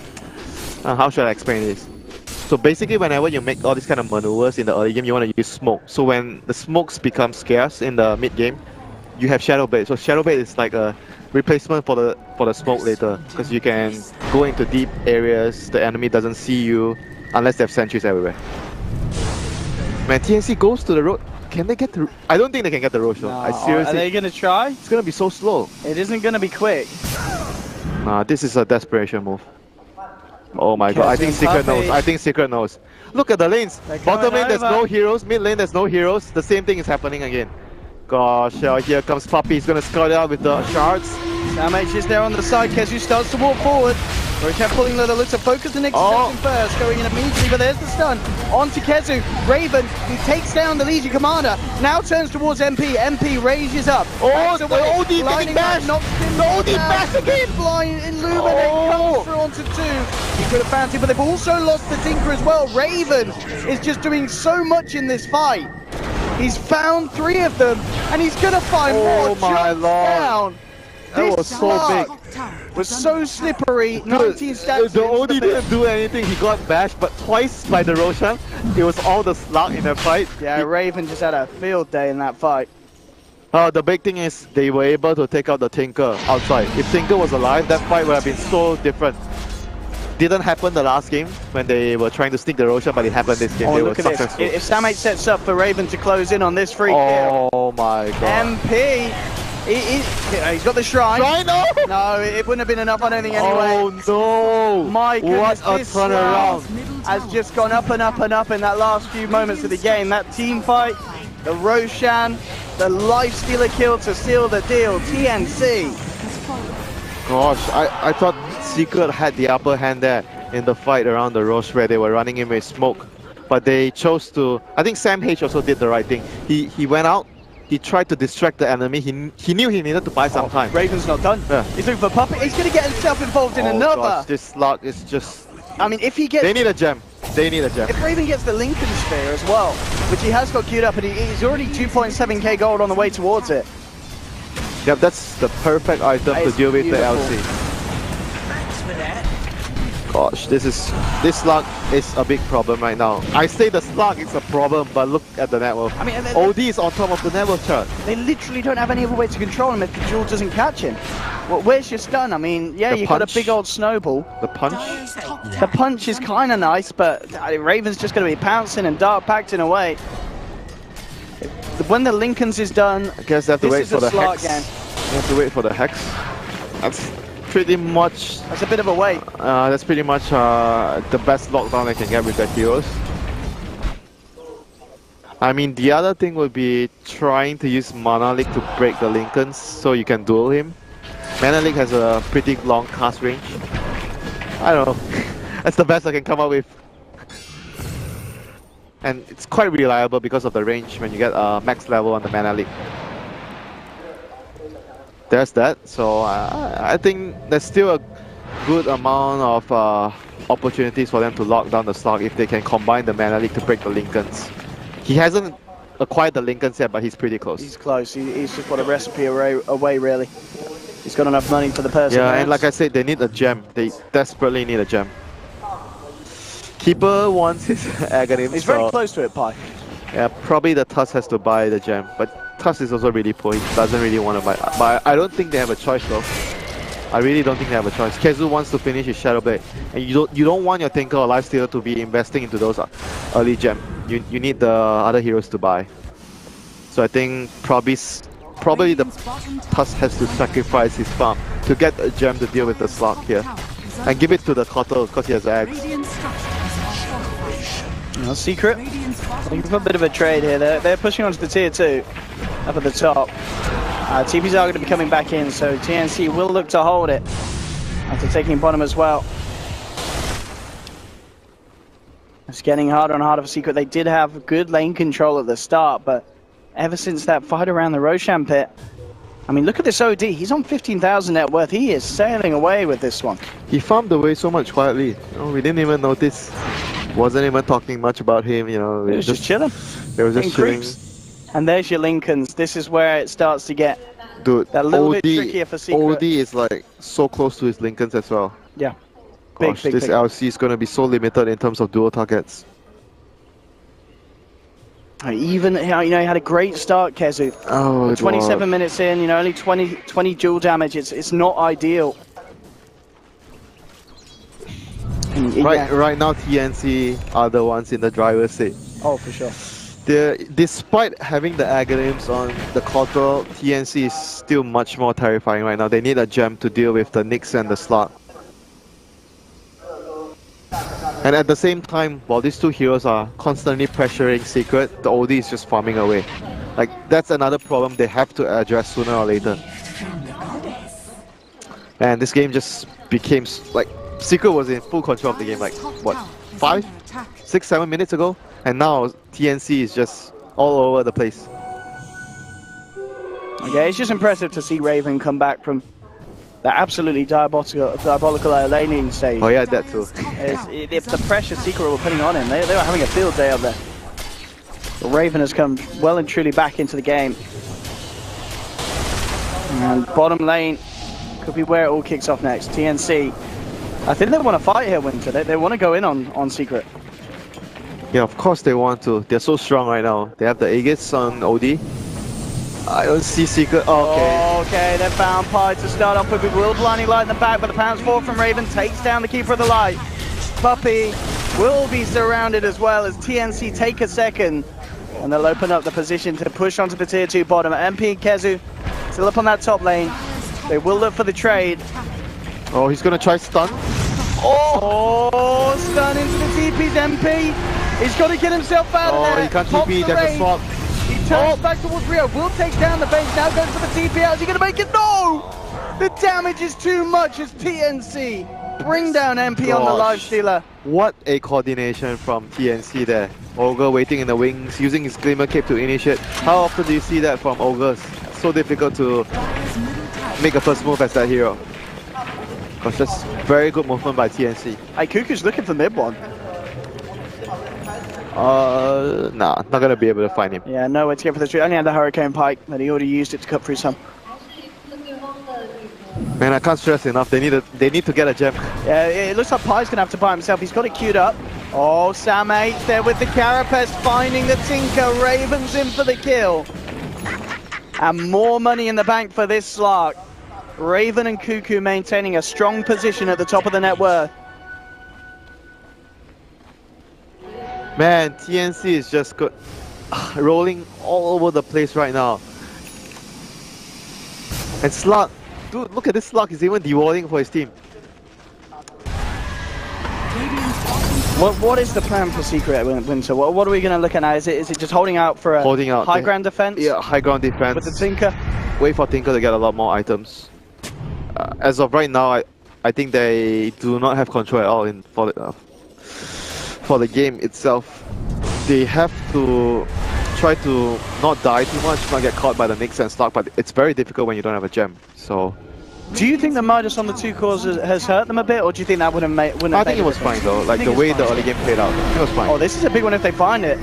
how should I explain this? So basically whenever you make all these kind of maneuvers in the early game, you want to use smoke. So when the smokes become scarce in the mid game, you have Shadow Blade. So Shadow Blade is like a replacement for the smoke later, because you can go into deep areas, the enemy doesn't see you, unless they have sentries everywhere. Man, TNC goes to the road. Can they get the... I don't think they can get the Roche though. I seriously... Are they going to try? It's going to be so slow. It isn't going to be quick. Nah, this is a desperation move. Oh my god, I think Secret knows. I think Secret knows. Look at the lanes. Bottom lane, there's no heroes. Mid lane, there's no heroes. The same thing is happening again. Gosh, here comes Puppy. He's going to scout it out with the shards. Sam H is there on the side. Kezu starts to walk forward. Roshan pulling the looks to focus the next assassin first, going in immediately, but there's the stun. On to Kezu. Raven, he takes down the Legion commander, now turns towards MP. MP rages up. Oh, the OD getting bashed! The OD bashed again! Blind Illuminate comes through onto 2. He could have found him, but they've also lost the Tinker as well. Raven is just doing so much in this fight. He's found 3 of them, and he's gonna find more. Oh my lord! Down. That was so big. Was so slippery. 19 stacks. The OD didn't do anything. He got bashed, but twice by the Roshan. It was all the slug in the fight. Yeah, Raven just had a field day in that fight. The big thing is they were able to take out the Tinker outside. If Tinker was alive, that fight would have been so different. Didn't happen the last game when they were trying to sneak the Roshan, but it happened this game. Oh, they look were at successful. this. If Sam H sets up for Raven to close in on this free kill. Oh my god. MP, he's got the shrine. Shrine? No, it wouldn't have been enough, I don't think, anyway. Oh no! My goodness, what a turnaround! Has just gone up and up and up in that last few moments of the game. That team fight, the Roshan, the Lifestealer kill to seal the deal. TNC. Gosh, I thought Secret had the upper hand there in the fight around the Roche where they were running in with smoke. But they chose to... I think Sam H also did the right thing. He went out, he tried to distract the enemy. He knew he needed to buy some time. Raven's not done. Yeah. He's looking for Puppet. He's going to get himself involved in another. Gosh, this slug is just... I mean, if he gets... They need a gem. They need a gem. If Raven gets the Lincoln Sphere as well, which he has got queued up, and he's already 2.7k gold on the way towards it. Yep, that's the perfect item to deal with beautiful. The LC. Gosh, this slug is a big problem right now. I say the slug is a problem, but look at the network. I mean, OD is on top of the network chart. They literally don't have any other way to control him if the jewel doesn't catch him. Well, where's your stun? I mean, yeah, you've got a big old snowball. The punch? The punch is kind of nice, but Raven's just going to be pouncing and dark pacting away. When the Lincolns is done, I guess they have to wait for the hex. Game. They have to wait for the hex. That's pretty much... That's a bit of a wait. That's pretty much the best lockdown they can get with their heroes. I mean, the other thing would be trying to use Mana Leak to break the Lincolns so you can duel him. Mana Leak has a pretty long cast range. I don't know. That's the best I can come up with. And it's quite reliable because of the range when you get max level on the Mana Leak. There's that. So I think there's still a good amount of opportunities for them to lock down the slot if they can combine the Mana Leak to break the Lincolns. He hasn't acquired the Lincolns yet, but he's pretty close. He's close. He's just got a recipe away really. He's got enough money for the person. Yeah, and like I said, they need a gem. They desperately need a gem. Keeper wants his Aghanim. He's very close to it, Pi. Yeah, probably the Tusk has to buy the gem, but Tusk is also really poor. He doesn't really want to buy. But I don't think they have a choice though. I really don't think they have a choice. Kezu wants to finish his Shadow Blade, and you don't want your Tinker or Lifestealer to be investing into those early gem. You need the other heroes to buy. So I think probably the Tusk has to sacrifice his farm to get a gem to deal with the slot here, and give it to the Kotal because he has Axe. No secret. Looking for a bit of a trade here. They're pushing onto the tier 2 up at the top. TPs are going to be coming back in, so TNC will look to hold it after taking bottom as well. It's getting harder and harder for Secret. They did have good lane control at the start, but ever since that fight around the Roshan pit, I mean, look at this OD. He's on 15,000 net worth. He is sailing away with this one. He farmed away so much quietly. We didn't even notice. Wasn't even talking much about him. It was just chilling. It was just chilling. Creeps. And there's your Lincolns. This is where it starts to get a little bit trickier for Secret. OD is like so close to his Lincolns as well. Yeah. Gosh, this LC is going to be so limited in terms of dual targets. Even, he had a great start, Kezu. Oh, 27 minutes in, only 20 dual damage. It's not ideal. Right now, TNC are the ones in the driver's seat. Oh, for sure. Despite having the Aghanims on the Kotal, TNC is still much more terrifying right now. They need a gem to deal with the Nyx and the slot. And at the same time, while these two heroes are constantly pressuring Secret, the OD is just farming away. Like, that's another problem they have to address sooner or later. And this game just became, like, Secret was in full control of the game, like, what, 5, 6, 7 minutes ago? And now TNC is just all over the place. Okay, it's just impressive to see Raven come back from the absolutely diabolical laning stage. Oh yeah, that too. It's the pressure Secret were putting on him. They were having a field day up there. But Raven has come well and truly back into the game. And bottom lane could be where it all kicks off next. TNC, I think they want to fight here, Winter. They want to go in on Secret. Yeah, of course they want to. They're so strong right now. They have the Aegis on OD. I don't see Secret. Okay, they found Pi to start off with. We will blinding light in the back, but the pounds fall from Raven, takes down the Keeper of the Light. Puppey will be surrounded as well as TNC take a second, and they'll open up the position to push onto the tier 2 bottom. NP, Kezu still up on that top lane. They will look for the trade. Oh, he's gonna try stun. Oh, stun into the TP's MP. He's got to get himself out of there. Oh, he can't TP, there's a swap. He turns back towards Rio, will take down the base, now goes for the TP out. Is he going to make it? No! The damage is too much as TNC bring down MP on the Lifestealer. What a coordination from TNC there. Ogre waiting in the wings, using his Glimmer Cape to initiate. How often do you see that from Ogres? So difficult to make a first move as that hero. Gosh, that's very good movement by TNC. Hey, Cuckoo's looking for mid one. Nah, not gonna be able to find him. Yeah, nowhere to get for the tree. Only had the Hurricane Pike, but he already used it to cut through some. Man, I can't stress enough. They need to get a gem. Yeah, it looks like Pie's gonna have to buy himself. He's got it queued up. Oh, Sam H there with the Carapace, finding the Tinker. Raven's in for the kill. And more money in the bank for this Slark. Raven and Cuckoo maintaining a strong position at the top of the net worth. Man, TNC is just good. Rolling all over the place right now. And Slug, dude, look at this Slug. He's even dewalling for his team. What is the plan for Secret, Winter? What are we going to look at now? Is it just holding out for a high ground defense? Yeah, high ground defense. With the Tinker? Wait for Tinker to get a lot more items. as of right now, I think they do not have control at all for the game itself. They have to try to not die too much, not get caught by the Nyx and stock, but it's very difficult when you don't have a gem. So, do you think the Midas on the 2 cores has hurt them a bit, or do you think that wouldn't make? I think it was fine though. Like the way the early game played out, it was fine. Oh, this is a big one if they find it.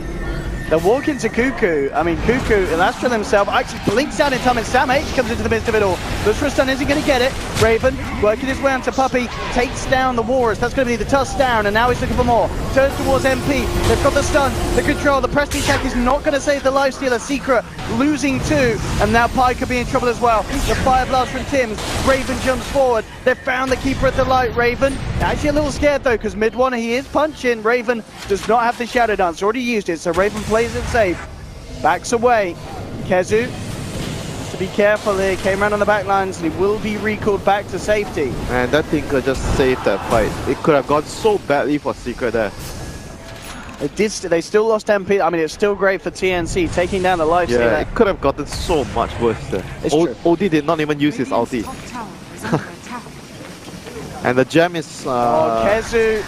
They'll walk into Cuckoo. I mean, Cuckoo, Elastra himself actually blinks out in time, and Sam H comes into the midst of it all. Looks for a stun, is he going to get it? Raven working his way onto Puppey, takes down the Walrus. That's going to be the toss down, and now he's looking for more. Turns towards MP. They've got the stun, the control. The pressing attack is not going to save the lifestealer. Secret losing 2, and now Pi could be in trouble as well. The fire blast from Tim's. Raven jumps forward. They've found the Keeper at the Light. Raven actually a little scared though, because mid one he is punching. Raven does not have the Shadow Dance. Already used it, so Raven plays it safe. Backs away. Kezu has to be careful here. Came around on the back lines, and he will be recalled back to safety. Man, that thing could just save that fight. It could have gone so badly for Secret there. They still lost MP. I mean, it's still great for TNC taking down the lifestealer. Yeah, it could have gotten so much worse there. It's true. OD did not even use his ulti. Top tower is under attack. And the gem is... Kezu,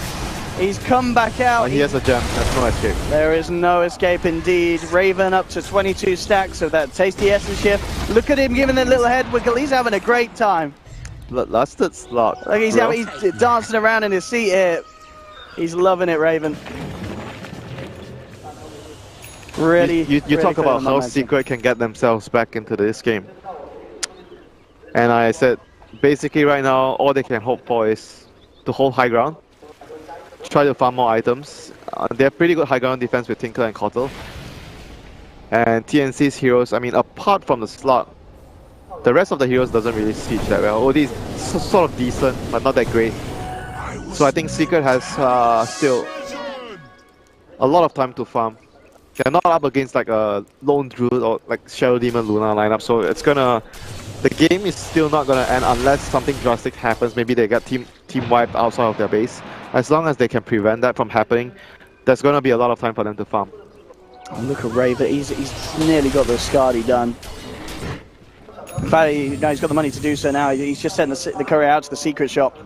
he's come back out. he has a gem, there's no escape. There is no escape indeed. Raven up to 22 stacks of that tasty essence shift. Look at him giving that little head wiggle. He's having a great time. Bloodlusted slot. Like he's dancing around in his seat here. He's loving it, Raven. Really, you really talk about how momentum. Secret can get themselves back into this game. And I said, basically right now, all they can hope for is to hold high ground. Try to farm more items. They have pretty good high ground defense with Tinker and Kotl. And TNC's heroes, I mean, apart from the slot, the rest of the heroes doesn't really siege that well. OD is sort of decent, but not that great. So I think Secret has still a lot of time to farm. They're not up against like a Lone Druid or like Shadow Demon Luna lineup, so it's gonna... The game is still not gonna end unless something drastic happens. Maybe they get team wiped outside of their base. As long as they can prevent that from happening, there's gonna be a lot of time for them to farm. Oh, look at Raven, he's nearly got the Skadi done. In fact, he's got the money to do so now. He's just sending the courier out to the Secret shop.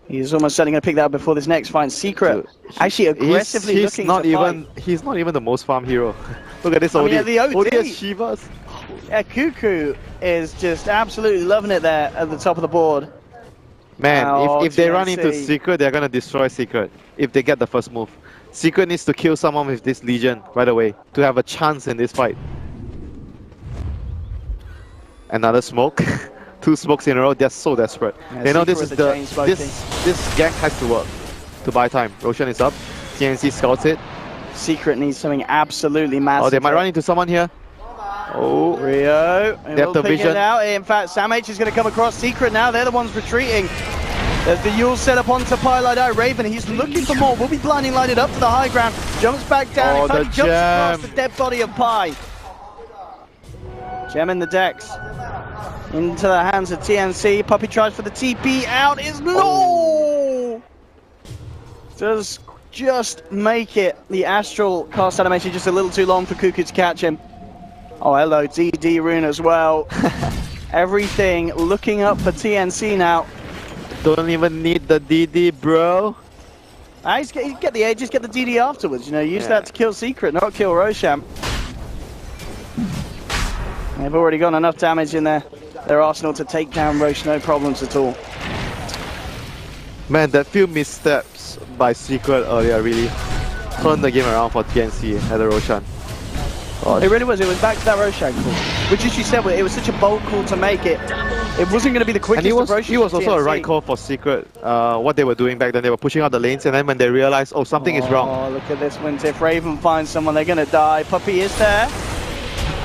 He's almost certainly going to pick that up before this next fight. Secret actually aggressively looking to fight. He's not even the most farm hero. Look at this OD. I mean, the OD has Shivas. Yeah, Cuckoo is just absolutely loving it there at the top of the board. Man, if they run into Secret, they're going to destroy Secret. If they get the first move. Secret needs to kill someone with this Legion right away to have a chance in this fight. Another smoke. 2 smokes in a row, they're so desperate. Yeah, they know this is this gank has to work to buy time. Roshan is up. TNC scouts it. Secret needs something absolutely massive. Oh, they might run into someone here. Oh, Rio. They have the vision. It out. In fact, Sam H is going to come across Secret now. They're the ones retreating. There's the Yule set up onto Pylight Raven. He's looking for more. Will be blinding lighted up to the high ground. Jumps back down. In fact, he jumps across the dead body of Pi. Gem in the decks. Into the hands of TNC. Puppey tries for the TP. Out is no! Does just make it. The Astral cast animation just a little too long for Cuckoo to catch him. Oh, hello, DD Rune as well. Everything looking up for TNC now. Don't even need the DD, bro. Just get the edge, just get the DD afterwards. You know, use that to kill Secret, not kill Roshan. They've already got enough damage in their arsenal to take down Roche, no problems at all. Man, that few missteps by Secret earlier really turned the game around for TNC at the Roshan. It really was. It was back to that Roshan call, which, as you said, it was such a bold call to make it. It wasn't going to be the quickest approach. He was also a right call for Secret. What they were doing back then, they were pushing out the lanes, and then when they realized, oh, something is wrong. Oh, look at this, Winter. If Raven finds someone, they're going to die. Puppey is there.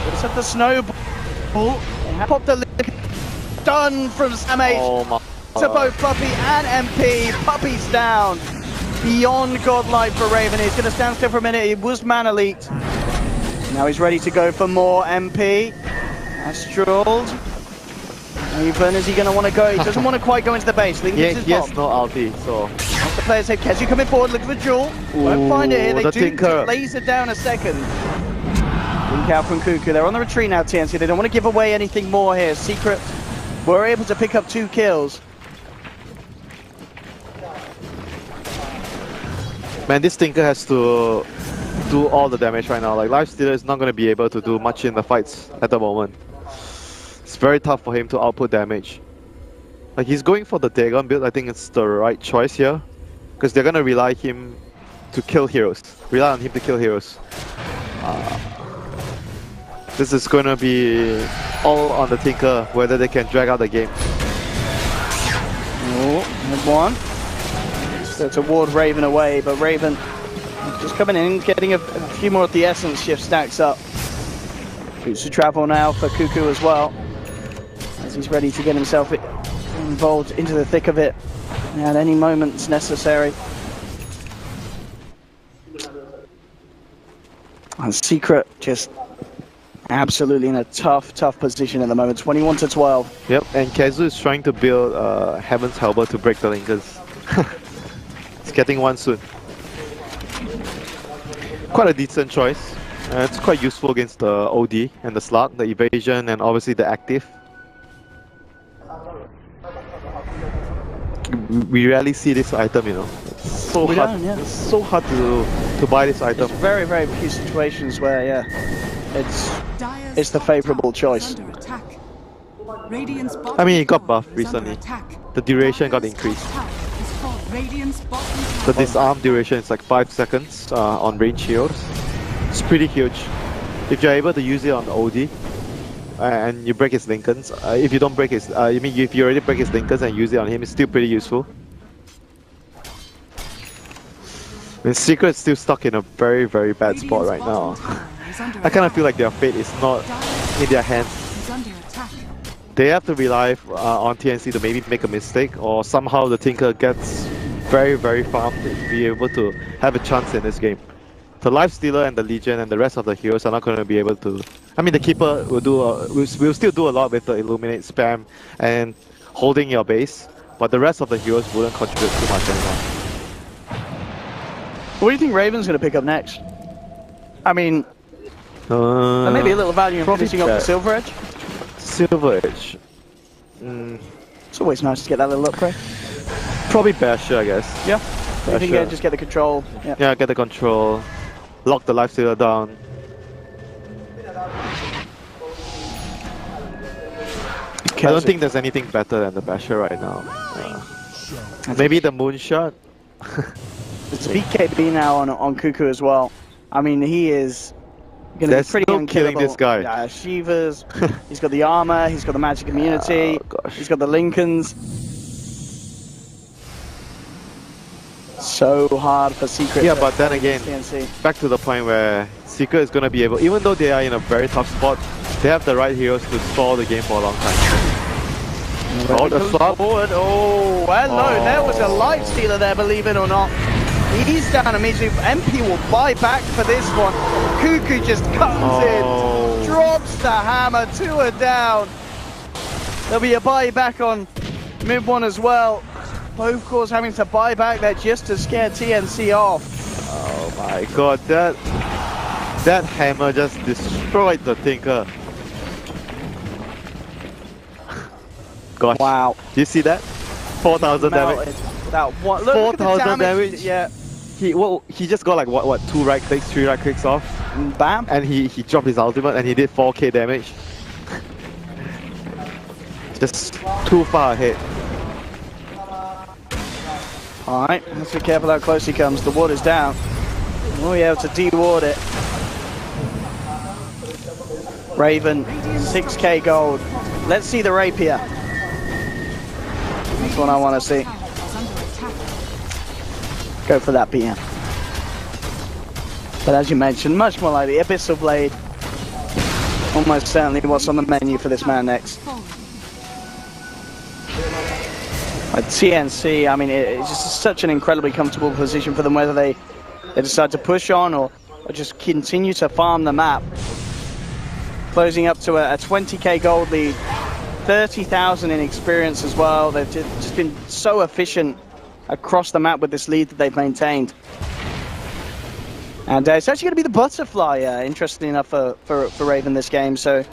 It's at the snowball. Popped the done from Sam H to both Puppey and MP. Puppey's down. Beyond godlike for Raven. He's going to stand still for a minute. He was mana leaked. Now he's ready to go for more. MP. Astral. Raven, is he going to want to go? He doesn't want to quite go into the base. He has no ulti, so... The players say, Kezu coming forward, looking for Jewel. Won't find it here. They do laser down a second. Link out from Cuckoo. They're on the retreat now, TNC. They don't want to give away anything more here. Secret were able to pick up 2 kills. Man, this Tinker has to do all the damage right now. Like, Lifestealer is not going to be able to do much in the fights at the moment. It's very tough for him to output damage. Like, he's going for the Dagon build. I think it's the right choice here. Because they're going to rely on him to kill heroes. This is going to be all on the Tinker, whether they can drag out the game. Oh, one. So to ward Raven away, but Raven just coming in, getting a few more of the essence shift stacks up. Boots to travel now for Cuckoo as well, as he's ready to get himself involved into the thick of it at any moment it's necessary. And Secret just absolutely in a tough position at the moment, 21-12. Yep, and Kezu is trying to build Heaven's Helper to break the linkers. He's getting one soon. Quite a decent choice. It's quite useful against the OD and the slug, the evasion, and obviously the active. We rarely see this item, you know. It's so hard. It's so hard to buy this item. There's very few situations where, yeah, it's the favourable choice. I mean, it got buffed recently. The duration got increased. The disarm duration is like 5 seconds on range heroes. It's pretty huge. If you're able to use it on OD and you break his Lincolns, if you don't break his, if you already break his Lincolns and use it on him, it's still pretty useful. I mean, Secret's still stuck in a very bad spot right now. I kind of feel like their fate is not in their hands. They have to rely on TNC to maybe make a mistake, or somehow the Tinker gets very farmed to be able to have a chance in this game. The Lifestealer and the Legion and the rest of the heroes are not going to be able to. I mean, the Keeper will do will still do a lot with the Illuminate spam and holding your base, but the rest of the heroes wouldn't contribute too much anymore. What do you think Raven's going to pick up next? I mean, maybe a little value in finishing up the Silver Edge. Silver Edge. It's always nice to get that little upgrade. Probably Basher, I guess. Yeah. I think just get the control. Yeah, get the control. Lock the Lifestealer down. I don't think there's anything better than the Basher right now. Maybe the Moonshot. It's BKB now on Cuckoo as well. I mean, he is going to be pretty unkillable. Killing this guy. Yeah, Shivas, he's got the armor, he's got the magic immunity, he's got the Lincolns. So hard for Secret. Yeah, but then again, TNC. Back to the point where Secret is going to be able, even though they are in a very tough spot, they have the right heroes to stall the game for a long time. Oh, the flop. Forward. Oh, hello, there was a Lifestealer there, believe it or not. He's down immediately. MP will buy back for this one. Cuckoo just comes in, drops the hammer, 2 are down. There'll be a buy back on mid one as well. Both cores having to buy back there just to scare TNC off. Oh my god, that hammer just destroyed the Tinker. Gosh. Wow. Do you see that? 4,000 damage. That one. Look 4,000 damage. Yeah. He just got like what 2 right clicks, 3 right clicks off. And bam. And he dropped his ultimate and he did 4k damage. Just too far ahead. Alright, let's be careful how close he comes. The ward is down. Oh yeah, to de-ward it. Raven, 6k gold. Let's see the rapier. That's what I want to see. Go for that PM. But as you mentioned, much more likely, Abyssal Blade. Almost certainly what's on the menu for this man next. At TNC, I mean, it's just such an incredibly comfortable position for them, whether they decide to push on or just continue to farm the map. Closing up to a 20k gold lead, 30,000 in experience as well. They've just been so efficient across the map with this lead that they've maintained. And it's actually going to be the Butterfly, interestingly enough, for Raven this game. So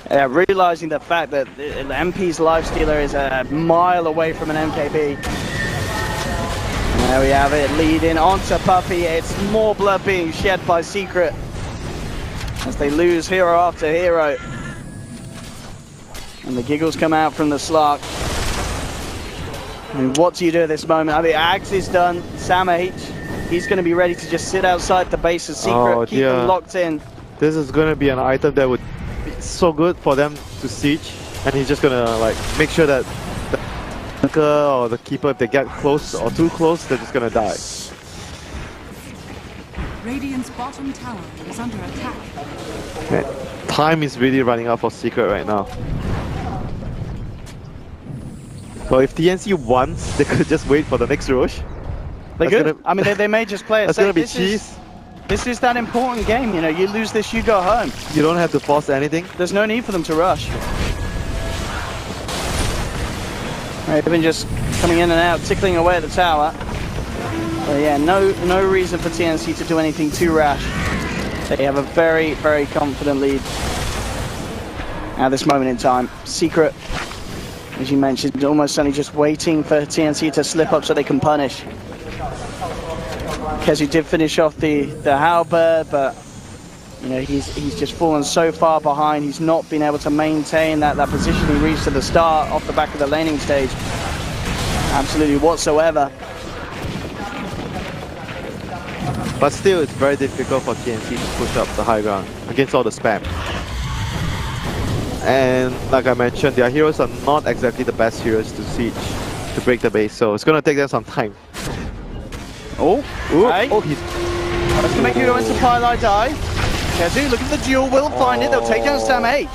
Realizing the fact that the MP's lifestealer is a mile away from an MKB. And there we have it, leading onto Puppey. It's more blood being shed by Secret as they lose hero after hero. And the giggles come out from the Slark. And what do you do at this moment? I mean, Ags is done. Sam H, he's going to be ready to just sit outside the base of Secret, keep them locked in. This is going to be an item that would be so good for them to siege, and he's just going to like make sure that the tanker or the keeper, if they get close or too close, they're just going to die. Radiant's bottom tower is under attack. Okay. Time is really running out for Secret right now. So if TNC wants, they could just wait for the next Roche. They could. I mean, they may just play it safe. That's going to be cheese. This is that important game, you know, you lose this, you go home. You don't have to force anything. There's no need for them to rush. Raven just coming in and out, tickling away at the tower. But yeah, no reason for TNC to do anything too rash. They have a very, very confident lead at this moment in time. Secret, as you mentioned, almost only just waiting for TNC to slip up so they can punish. Kezu did finish off the halberd, but you know he's just fallen so far behind. He's not been able to maintain that position he reached at the start off the back of the laning stage. Absolutely whatsoever. But still, it's very difficult for TNC to push up the high ground against all the spam. And like I mentioned, their heroes are not exactly the best heroes to siege, to break the base, so it's gonna take them some time. Oh, okay. He's gonna make you go into Pylai die. Kezu, look at the duel, will find it, they'll take down Sam H.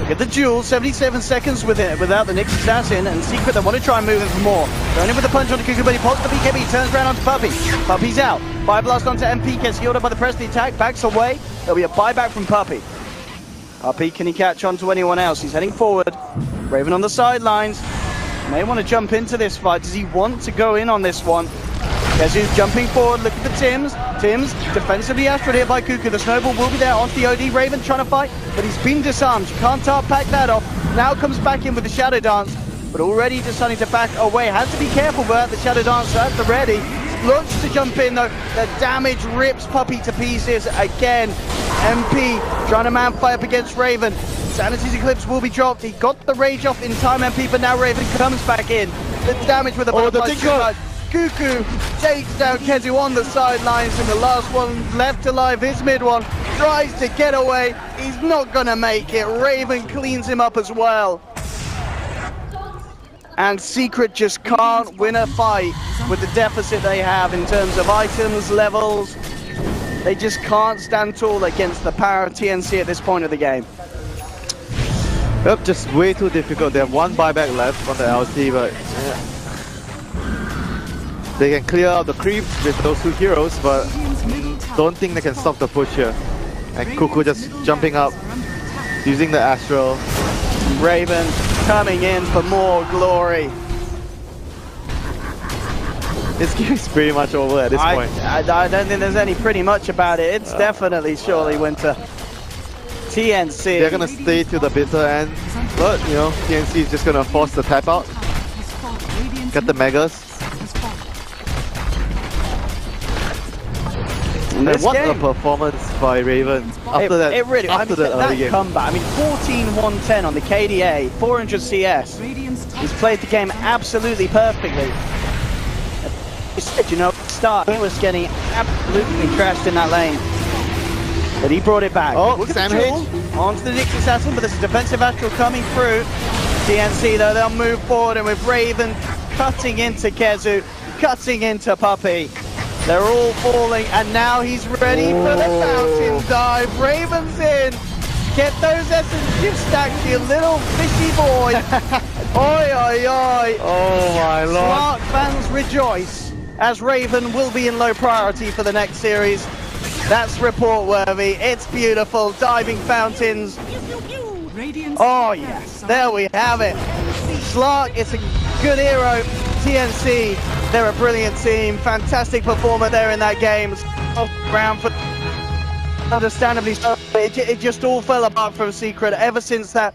Look at the duel, 77 seconds with it, without the Nyx Assassin, and Secret, they want to try and move him for more. Going in with the punch on the Cuckoo, but he pops the BKB, turns around onto Puppey. Puppey's out. Fire Blast onto MP, gets healed up by the press, the attack, backs away. There'll be a buyback from Puppey. Puppey, can he catch on to anyone else? He's heading forward. Raven on the sidelines. May want to jump into this fight. Does he want to go in on this one? Kezu's jumping forward, look at the Tims. Tims defensively astral here by Cuckoo. The snowball will be there onto the OD. Raven trying to fight, but he's been disarmed. You can't pack that off. Now comes back in with the Shadow Dance, but already deciding to back away. Has to be careful with the Shadow Dance at the ready. Looks to jump in though. The damage rips Puppey to pieces again. MP trying to man fight up against Raven. Sanity's Eclipse will be dropped. He got the rage off in time, MP, but now Raven comes back in. The damage with the butterfly. Cuckoo takes down Kezu on the sidelines, and the last one left alive is mid one. Tries to get away. He's not gonna make it. Raven cleans him up as well. And Secret just can't win a fight with the deficit they have in terms of items, levels. They just can't stand tall against the power of TNC at this point of the game. Yep, just way too difficult. They have one buyback left on the LT, but yeah. They can clear out the creep with those two heroes, but don't think they can stop the push here. And Cuckoo just jumping up, using the Astral. Raven coming in for more glory. This game is pretty much over at this point. I don't think there's any pretty much about it. It's definitely surely winter. TNC. They're gonna stay to the bitter end, but you know, TNC is just gonna force the tap out. Get the Megas. What a performance by Raven after that early game. Comeback. I mean, 14-110 on the KDA, 400 CS. He's played the game absolutely perfectly. You know, start, he was getting absolutely crashed in that lane. But he brought it back. Oh, Sam H. Onto the Nyx Assassin, but there's a defensive Astral coming through. TNC though, they'll move forward, and with Raven cutting into Kezu, cutting into Puppey. They're all falling, and now he's ready for the fountain dive. Raven's in. Get those SMG stacks, you little fishy boy. Oi, oi, oi. Oh my lord. Smart fans rejoice, as Raven will be in low priority for the next series. That's report worthy. It's beautiful. Diving fountains. Oh yes, there we have it. Slark, it's a good hero. TNC, they're a brilliant team. Fantastic performer there in that game. Off ground for understandably so. It just all fell apart from Secret ever since that.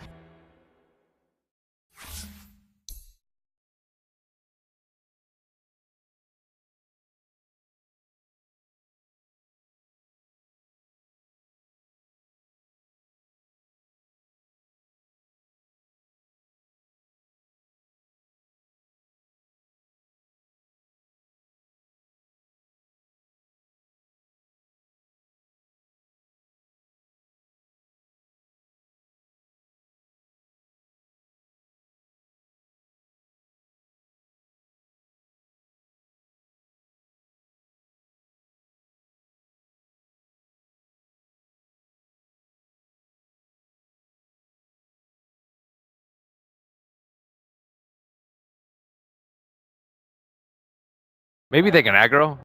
Maybe they can aggro.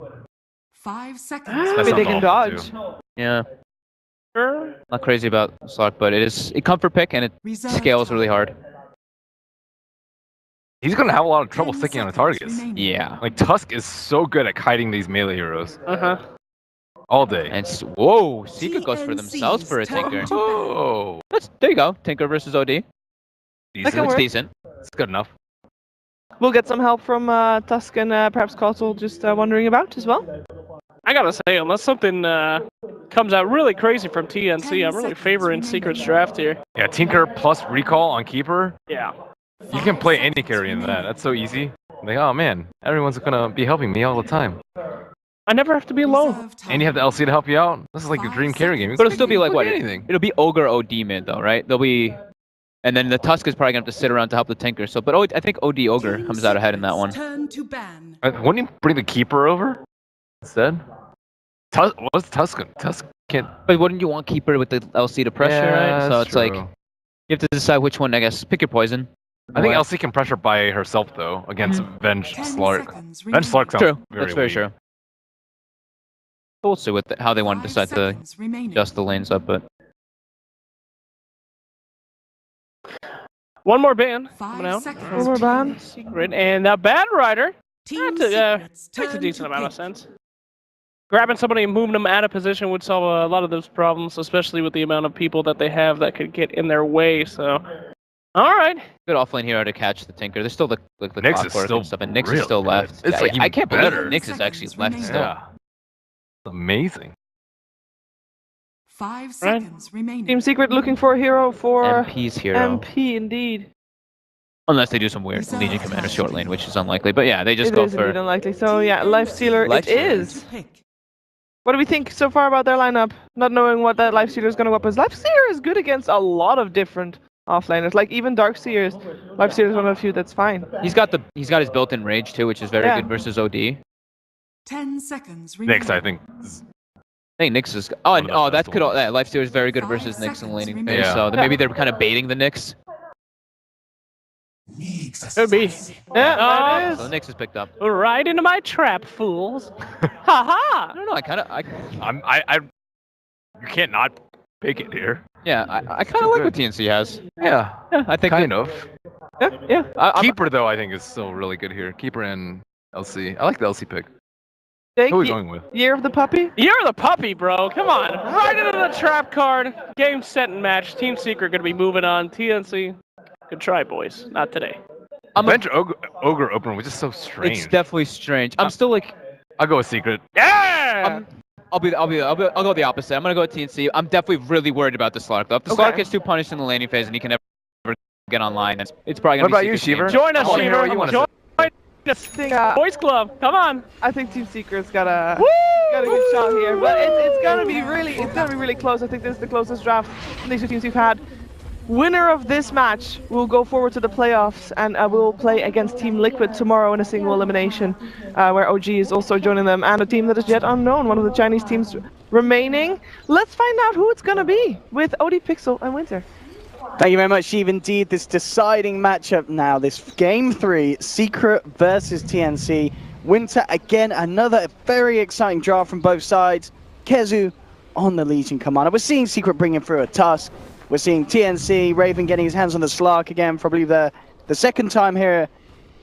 5 seconds. Maybe they can awful, dodge. Yeah. Sure. Not crazy about Slark, but it is a comfort pick and it Reserve scales really tower. hard. He's gonna have a lot of trouble 10 sticking on the seconds targets. remaining. Yeah. Like Tusk is so good at kiting these melee heroes Uh-huh. all day. And whoa, Secret goes for TNC's themselves for a turn Tinker. to Oh, There you go. Tinker versus OD. decent. can It's work. decent. It's good enough. We'll get some help from Tusk and perhaps Costal just wandering about as well. I gotta say, unless something comes out really crazy from TNC, I'm really favoring Secret's draft here. Yeah, Tinker plus recall on Keeper. Yeah. You can play any carry in that. That's so easy. Like, oh man, everyone's gonna be helping me all the time. I never have to be alone. Reserve And you have the LC to help you out. This is like the dream carry game. But it'll still be like Play what? Anything. It'll be Ogre OD mid though, right? There'll be, and then the Tusk is probably gonna have to sit around to help the Tinker. So, but I think OD Ogre comes out ahead in that one. Turn to ban. Wouldn't you bring the Keeper over instead? What's Tusk? Tusk can't. But wouldn't you want Keeper with the LC to pressure, Yeah, right? So that's it's like true. you have to decide which one. I guess pick your poison. I think Right. LC can pressure by herself though against Venge 10 Slark. seconds Venge Slark sounds True. very That's very weak. true. We'll see what how they want to decide to adjust the lanes up, but One more ban 5 coming out. seconds. One more ban. Secret. And Bad Rider Team makes Secrets a turn decent to amount of pick. sense. Grabbing somebody and moving them out of position would solve a lot of those problems, especially with the amount of people that they have that could get in their way. So, all right. good offlane hero to catch the Tinker. There's still the Nyx is clockwork still and stuff, and Nyx really is still good. left. It's like I even can't better. believe Nyx is actually Seconds left remaining. still. Yeah. It's amazing. 5 seconds remaining. Team Secret looking for a hero for MP's hero. MP, indeed. Unless they do some weird Reserve Legion Commander tower. short lane, which is unlikely. But yeah, they just It go is for. indeed unlikely. So yeah, Life Stealer Life it Stealer. is. Pick. What do we think so far about their lineup? Not knowing what that Life Stealer is going to go up as. Life Stealer is good against a lot of different offlaners, like even Darkseers. Life Stealer is one of the few that's fine. He's got his built-in rage too, which is very Yeah. good versus OD. 10 seconds remaining. Nyx, I think. Is, I think Nyx is. One of the That best could. ones. Yeah, Lifestealer is very good 5 versus Nyx in the seconds laning remaining. phase. Yeah. So maybe they're kind of baiting the Nyx. Could be. Yeah, that So is. the Nyx is picked up. Right into my trap, fools. Ha ha! I don't know. you can't not pick it here. I kind of like what TNC has. Yeah, Yeah, I think. kind of. Yeah. I'm- Keeper though, I think is still really good here. Keeper and LC. I like the LC pick. Jake, Who are we going with? Year of the Puppy? You're the puppy, bro. Come on. Right into the trap card. Game, set, and match. Team Secret going to be moving on. TNC. Good try, boys. Not today. Venge Ogre opener was just so strange. It's definitely strange. I'm still like. I'll go with Secret. Yeah! I'll go the opposite. I'm gonna go with TNC. I'm definitely really worried about the Slark though. If the Okay. Slark gets too punished in the laning phase and he can never get online, it's probably What gonna about be you, Secret's Sheever? game. Join us, I wanna hear Sheever. what you wanna Join us. I think, Boys Club. Come on. I think Team Secret's got a good shot here, but it's gonna be really close. I think this is the closest draft from these two teams we've had. Winner of this match will go forward to the playoffs, and will play against Team Liquid tomorrow in a single elimination, where OG is also joining them, and a team that is yet unknown, one of the Chinese teams remaining. Let's find out who it's gonna be with OD Pixel and Winter. Thank you very much, Steve. Indeed, this deciding matchup now, this Game 3, Secret versus TNC. Winter, again, another very exciting draft from both sides. Kezu on the Legion Commander. We're seeing Secret bringing through a Tusk. We're seeing TNC, Raven getting his hands on the Slark again, probably the second time here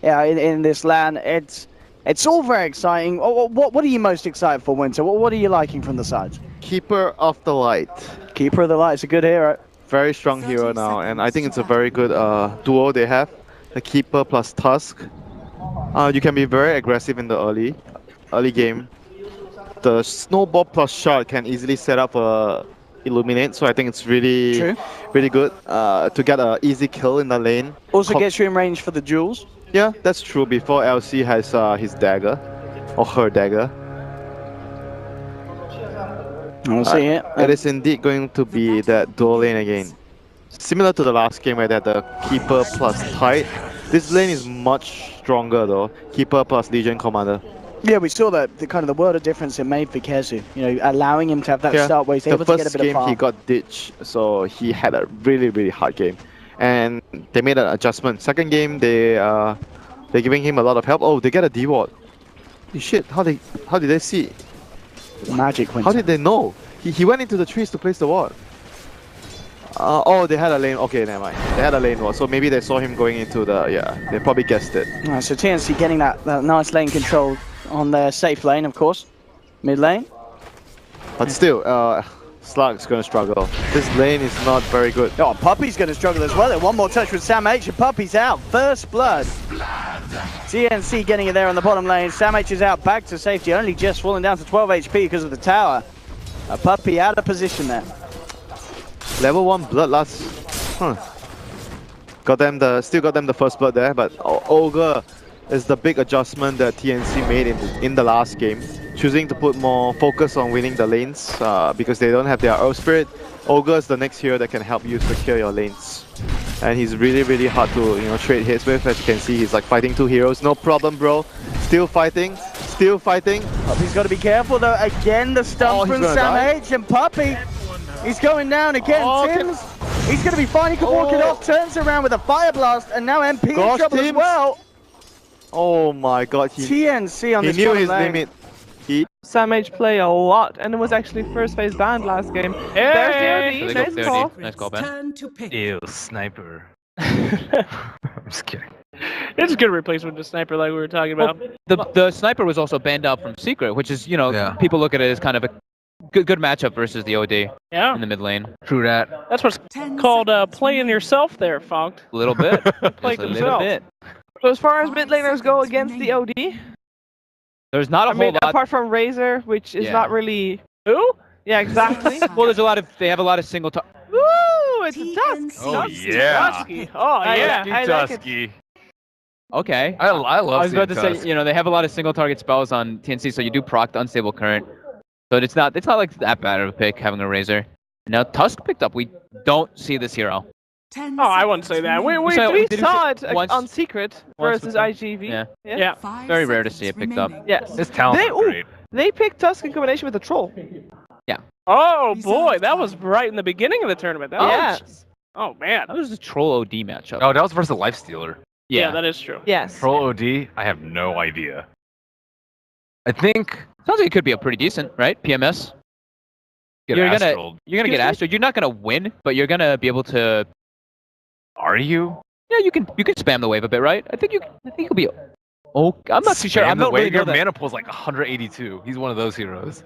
in this LAN. It's It's all very exciting. What are you most excited for, Winter? What are you liking from the sides? Keeper of the Light. Keeper of the Light's a good hero. Very strong hero now, and I think it's a very good duo they have. The Keeper plus Tusk. You can be very aggressive in the early game. The Snowball plus Shard can easily set up a Illuminate, so I think it's really good to get an easy kill in the lane. Also gets you in range for the duels. Yeah, that's true. Before LC has his dagger, or her dagger. I'll see it. It is indeed going to be that dual lane again. Similar to the last game where they had the Keeper plus Tide. This lane is much stronger though. Keeper plus Legion Commander. Yeah, we saw the kind of the world of difference it made for Kezu. You know, allowing him to have that start where he's able to get a bit of The first game he got ditched, so he had a really hard game. And they made an adjustment. Second game they're giving him a lot of help. Oh, they get a D-ward. Shit, how did they see? Magic Winter. How did they know? He went into the trees to place the ward. Oh, they had a lane. Okay, never mind. They had a lane ward, so maybe they saw him going into the. Yeah, they probably guessed it. Right, so TNC getting that nice lane control on their safe lane, of course. Mid lane. But still, Slug's gonna struggle. This lane is not very good. Oh, Puppy's gonna struggle as well. One more touch with Sam H and Puppy's out. First blood. TNC getting it there on the bottom lane. Sam H is out, back to safety. Only just falling down to 12 HP because of the tower. A Puppy out of position there. Level 1 Bloodlust. Still got them the first blood there, but Ogre is the big adjustment that TNC made in the last game. Choosing to put more focus on winning the lanes because they don't have their Earth Spirit. Ogre is the next hero that can help you secure your lanes. And he's really hard to trade hits with. As you can see, he's like fighting two heroes. No problem, bro. Still fighting. Puppy's got to be careful though. Again, the stun from Sam H and Puppy. He's going down again. Tim's. He's going to be fine. He can walk it off. Turns around with a Fire Blast, and now MP in trouble as well. Oh my god. TNC on this He knew bottom his lane. limit. Sam H play a lot, and it was actually first phase banned last game. Hey! There's So the they OD. go Nice call. 30. Nice call, Ben. Turn to pick. Ew, sniper. I'm just kidding. It's a good replacement to Sniper like we were talking about. The sniper was also banned out from Secret, which is, people look at it as kind of a good matchup versus the OD Yeah, in the mid lane. True that. that's what's 10 called seconds playing remaining. yourself there, Funked. A little bit. Playing Just a little themselves. bit. So as far as mid laners go against the OD, There's not a I whole mean, lot. apart from Razor, which is Yeah. not really. Who? Yeah, exactly. Well, they have a lot of single target. Woo! It's a Tusk. Oh Dusky. yeah. Dusky. Oh, yeah. I like it. Dusky. Okay. I love I was about to seeing say, they have a lot of single target spells on TNC, so you do proc the unstable current. So it's not like that bad of a pick having a Razor. Now Tusk picked up. We don't see this hero. 10 Oh, I wouldn't say that. seconds We remaining. We did we saw say it once- on Secret once versus before? IGV. Yeah. Yeah. 5 Very rare to see seconds it picked up. remaining. Yes. His talents They, are great. they picked Tusk in combination with the Troll. Oh, boy. That was right in the beginning of the tournament. That was- Yes. Oh, man. That was a Troll OD matchup. Oh, that was versus Lifestealer. Yeah, that is true. Yes. Troll OD? I have no idea. I think Sounds like it could be a pretty decent, right? PMS. get You're gonna Astraled. get Astro. You're not gonna win, but you're gonna be able to. Are you? Yeah, you can spam the wave a bit, right? I think you'll be. Oh, I'm not too sure. Spam I'm the not way really know your that. mana pool's like 182. He's one of those heroes.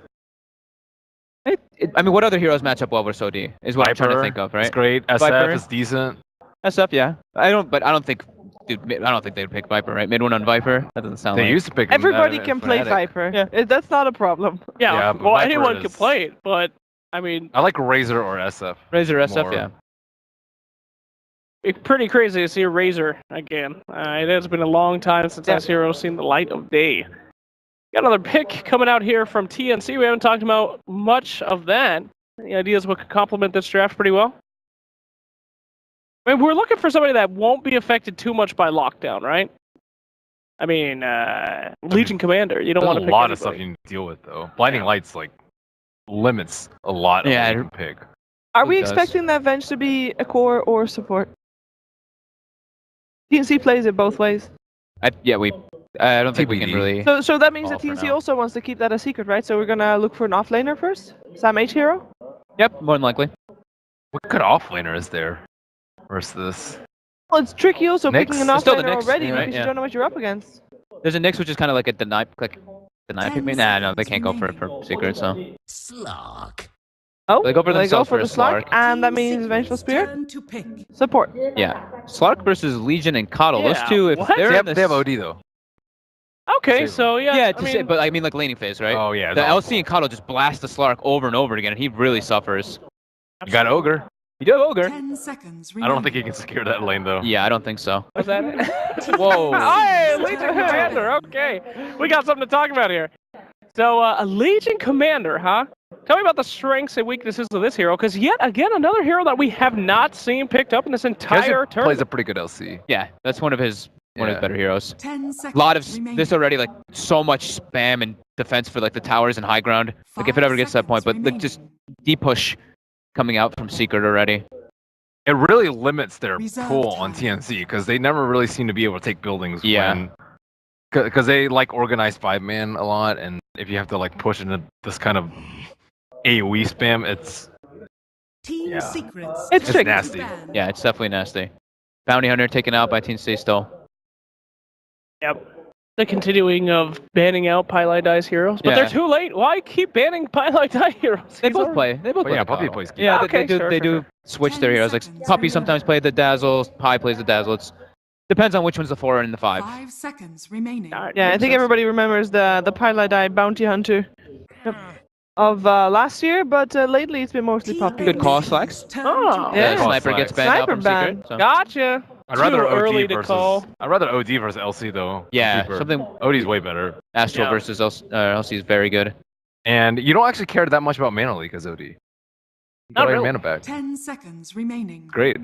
I mean, what other heroes match up well versus OD is what I'm trying to Viper think of, It's right? great. SF Viper. is decent. SF, yeah. I don't think they'd pick Viper, right? Mid one on Viper. That doesn't sound They like. used to pick him Everybody at can play Fnatic. Viper. Yeah. That's not a problem. Yeah, Yeah, but well, Viper anyone can is- play it, but, I mean, I like Razor or SF. Razor SF, more. yeah. it's pretty crazy to see a Razor again. It has been a long time since this hero's seen the light of day. Got another pick coming out here from TNC. We haven't talked about much of that. Any ideas what could complement this draft pretty well? I mean, we're looking for somebody that won't be affected too much by lockdown, right? I mean, Legion Commander. You don't There's want to a pick lot of stuff anybody. you need to deal with though. Blinding Lights like limits a lot of Yeah, what you can pick. Are It we does. expecting that Venge to be a core or support? TNC plays it both ways. I don't think we can TBD. really. So that means Oh, that for TNC now. also wants to keep that a secret, right? So we're gonna look for an offlaner first? Sam H hero? Yep, more than likely. What good offlaner is there versus this? Well, it's tricky also Nyx? picking an It's still the offlaner Nyx, already right? because Yeah. you don't know what you're up against. There's a Nyx which is kind of like a deny pick me. Nah, no, they can't go for it for secret. So Oh, they go for they go themselves for for the a Slark, Slark. and that means Vengeful Spirit support. Yeah, Slark versus Legion and Coddle. Those Yeah, two, if what? they're in They have this, OD though. Okay, Save so yeah, yeah, I mean, but I mean like laning phase, right? Oh yeah. The it's LC and Coddle just blast the Slark over and over again, and he really suffers. You got Ogre. You do have Ogre. 10 seconds I don't think he can secure that lane though. Yeah, I don't think so. was that it? Whoa. Hey, Legion Commander. Okay, we got something to talk about here. So, a Legion Commander, huh? Tell me about the strengths and weaknesses of this hero, because yet again another hero that we have not seen picked up in this entire Plays tournament. a pretty good LC. Yeah, that's one of his better heroes. 10 seconds A lot of remaining. this already, like so much spam and defense for like the towers and high ground. Like if it ever gets to that point, but like just deep push coming out from Secret already. It really limits their Reserve pool on time. TNC because they never really seem to be able to take buildings. Yeah. Because they like organize 5-man a lot, and if you have to like push into this kind of AoE spam, it's Team yeah. secrets. It's tricky. nasty. Yeah, it's definitely nasty. Bounty Hunter taken out by TNC still. Yep. The continuing of banning out Pylai Dice heroes, but Yeah. they're too late. Why keep banning Pylai Die heroes? They He's both already- play. They both But play yeah, the Puppy Coddle. plays. Yeah, Okay, they sure, do sure. switch 10 their heroes. Like seconds Puppy remaining. sometimes play the Dazzle, Pie plays the Dazzle. It depends on which one's the 4 and the 5. 5 seconds remaining. Alright, Yeah, I makes think sense. everybody remembers the Pylai Die Bounty Hunter of last year, but lately it's been mostly Puppy. Good call, Slacks. Oh, Yeah. The Sniper gets banned Sniper out from ban. Secret. So. Gotcha. I'd rather Too OD early to versus. call. I'd rather OD versus LC though. Yeah, Cheaper. something OD's way better, Astral Yeah. versus LC is very good. and you don't actually care that much about mana leak as OD. You Not got all your really. mana back. 10 seconds remaining. Great.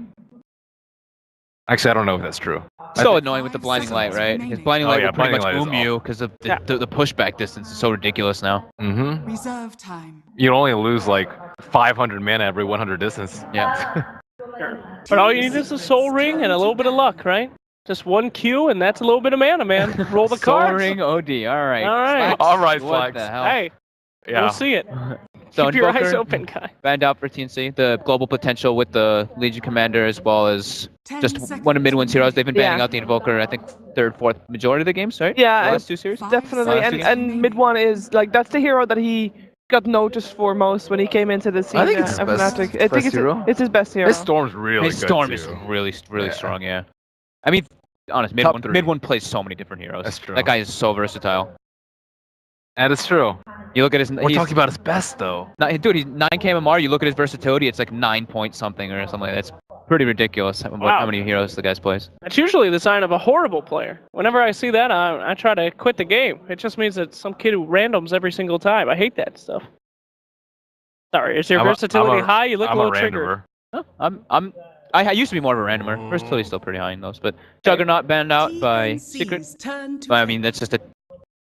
Actually, I don't know if that's true. So annoying with the blinding light, right? Because blinding Oh, light yeah, will pretty much blinding light is boom you because of Yeah. the pushback distance is so ridiculous now. Mm-hmm. Reserve time. You only lose like 500 mana every 100 distance. Yeah. But all you need is a soul ring and a little bit of luck, right? Just one Q, and that's a little bit of mana, man. Roll the Soul cards. Ring OD. All right. All right. Slacks. All right, What Slacks. the hell? Hey, Yeah. we'll see it. So Keep your eyes Invoker open, guy. banned out for TNC. The global potential with the Legion Commander as well as 10 just seconds one of Midwin's heroes. They've been banning Yeah. out the Invoker, I think, third, fourth majority of the games, right? Yeah, The last 2 series? definitely. Last And, two and mid one is like that's the hero that he got noticed for most when he came into the scene. I think it's his at best- Fnatic. his I think best it's hero. it's his best hero. His Storm's really His good Storm too. is really Yeah. strong, yeah. I mean, honest, Top three. mid one plays so many different heroes. That's true. That guy is so versatile. And it's true. You look at his. We're he's, talking about his best though. Dude, he's 9k MMR. You look at his versatility, it's like 9 point something or something. That's pretty ridiculous. Wow. How many heroes the guy plays? That's usually the sign of a horrible player. Whenever I see that, I try to quit the game. It just means that some kid who randoms every single time. I hate that stuff. Sorry, is your versatility high? You look I'm a a little triggered. randomer. I used to be more of a randomer. Versatility's still pretty high in those, but Juggernaut banned out by TNC's Secret. turn to But, I mean, that's just a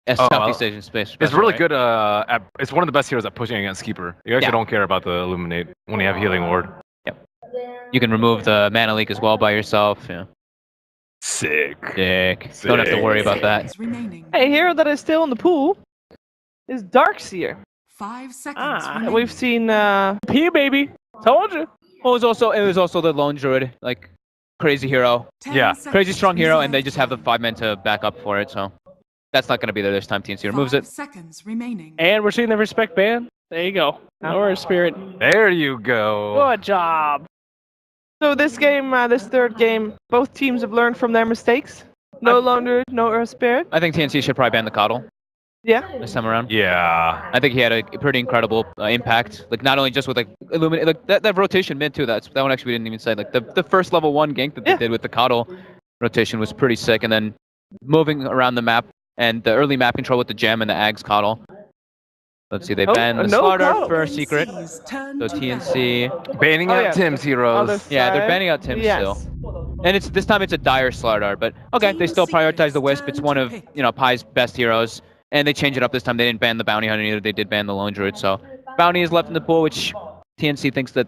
Oh, Southeast Asian space. It's really right? good. It's one of the best heroes at pushing against Keeper. You actually Yeah. don't care about the Illuminate when you have Healing Ward. You can remove the mana leak as well by yourself. Yeah. Sick. Dick. Don't have to Sick. worry about that. seconds remaining. A hero that is still in the pool is Darkseer. 5 seconds Ah, remaining. We've seen P, baby. Told you. Well, it was also the lone druid, like crazy hero, 10 Yeah. seconds crazy strong hero, and they reserve just have the time. 5 men to back up for it. So that's not going to be there this time. TNC removes 5 it. seconds remaining. And we're seeing the respect ban. There you go. Our spirit. There you go. Good job. so this game, this third game, both teams have learned from their mistakes. No Lone, no Earth Spirit. I think TNC should probably ban the Coddle Yeah. this time around. Yeah. I think he had a pretty incredible impact. Like not only just with like illuminate, like that rotation mid too. That one actually we didn't even say. Like the first level 1 gank that they Yeah. did with the Coddle rotation was pretty sick. And then moving around the map and the early map control with the gem and the Ags Coddle. Let's see, they Oh, banned the no Starladder Coddle. for Secret. TNC's turn So to TNC, Banning Oh, out yeah. Tim's heroes. Other yeah, they're side. banning out Tim Yes. still. And it's this time it's a dire Starladder, but okay, they still prioritize the Wisp. It's one of Pie's best heroes, and they change it up this time. They didn't ban the Bounty Hunter either. They did ban the Lone Druid, so Bounty is left in the pool, which TNC thinks that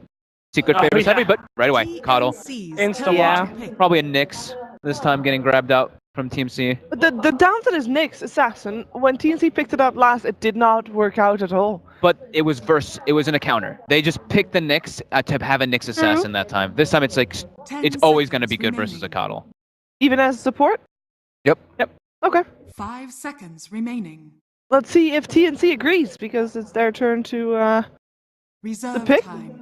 Secret Oh, favors yeah. heavy, but right away, Coddle. TNC's Insta turn Yeah. to pick. Probably a Nyx this time getting grabbed out from Team C. But the downside is Nyx Assassin. When TNC picked it up last, it did not work out at all. But it was in a counter. They just picked the Nyx to have a Nyx Assassin that time. This time it's like 10 it's always going to seconds be good versus a remaining. Coddle. Even as support. Yep. Okay. 5 seconds remaining. Let's see if TNC agrees, because it's their turn to Reserve pick? time.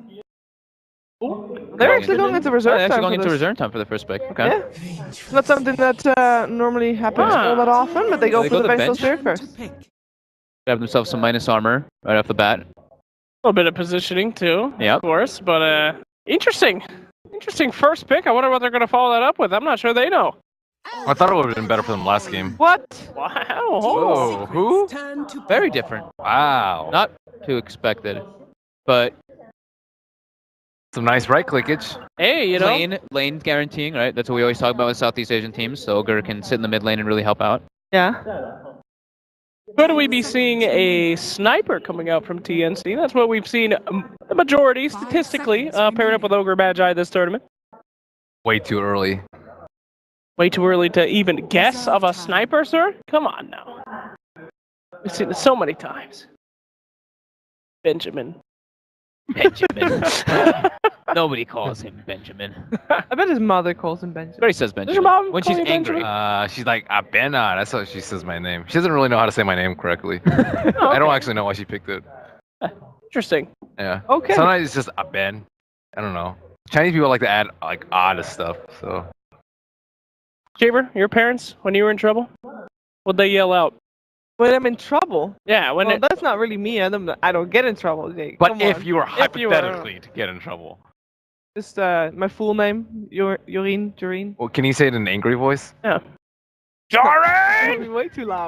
they're actually going into reserve They're actually time going for into this. reserve time for the first pick. Okay. Yeah. It's not something that normally happens all that often, but they go They for go the to the Faceless bench? Spirit Time first. to pick. Grab themselves some minus armor right off the bat. A little bit of positioning too, Yep. of course, but interesting. Interesting first pick. I wonder what they're going to follow that up with. I'm not sure they know. I thought it would have been better for them last game. What? Wow. Whoa, who? Turn to Very different. Wow. Not too expected, but Some nice right clickage. Hey, you know. lane guaranteeing, right? That's what we always talk about with Southeast Asian teams. So Ogre can sit in the mid lane and really help out. Yeah. Could we be seeing a sniper coming out from TNC? That's what we've seen the majority, 5 statistically, seconds paired up with Ogre Magi this tournament. Way too early. Way too early to even guess of a sniper, sir? Come on now. We've seen it so many times. Benjamin. Nobody calls him Benjamin. I bet his mother calls him Benjamin. Everybody says Does Benjamin your mom when call she's you angry. Benjamin? She's like, Abena. That's how she says my name. She doesn't really know how to say my name correctly. I don't actually know why she picked it. Interesting. Yeah. Okay. Sometimes it's just Aben. I don't know. Chinese people like to add like odd stuff. So Jaber, your parents, when you were in trouble, what'd they yell out? When I'm in trouble. Yeah, when Well, it, that's not really me. I don't get in trouble. Jake. but Come if on. you were If you were- hypothetically to get in trouble, Just my full name, Joreen. well, can you say it in an angry voice? yeah. That'd be way too loud.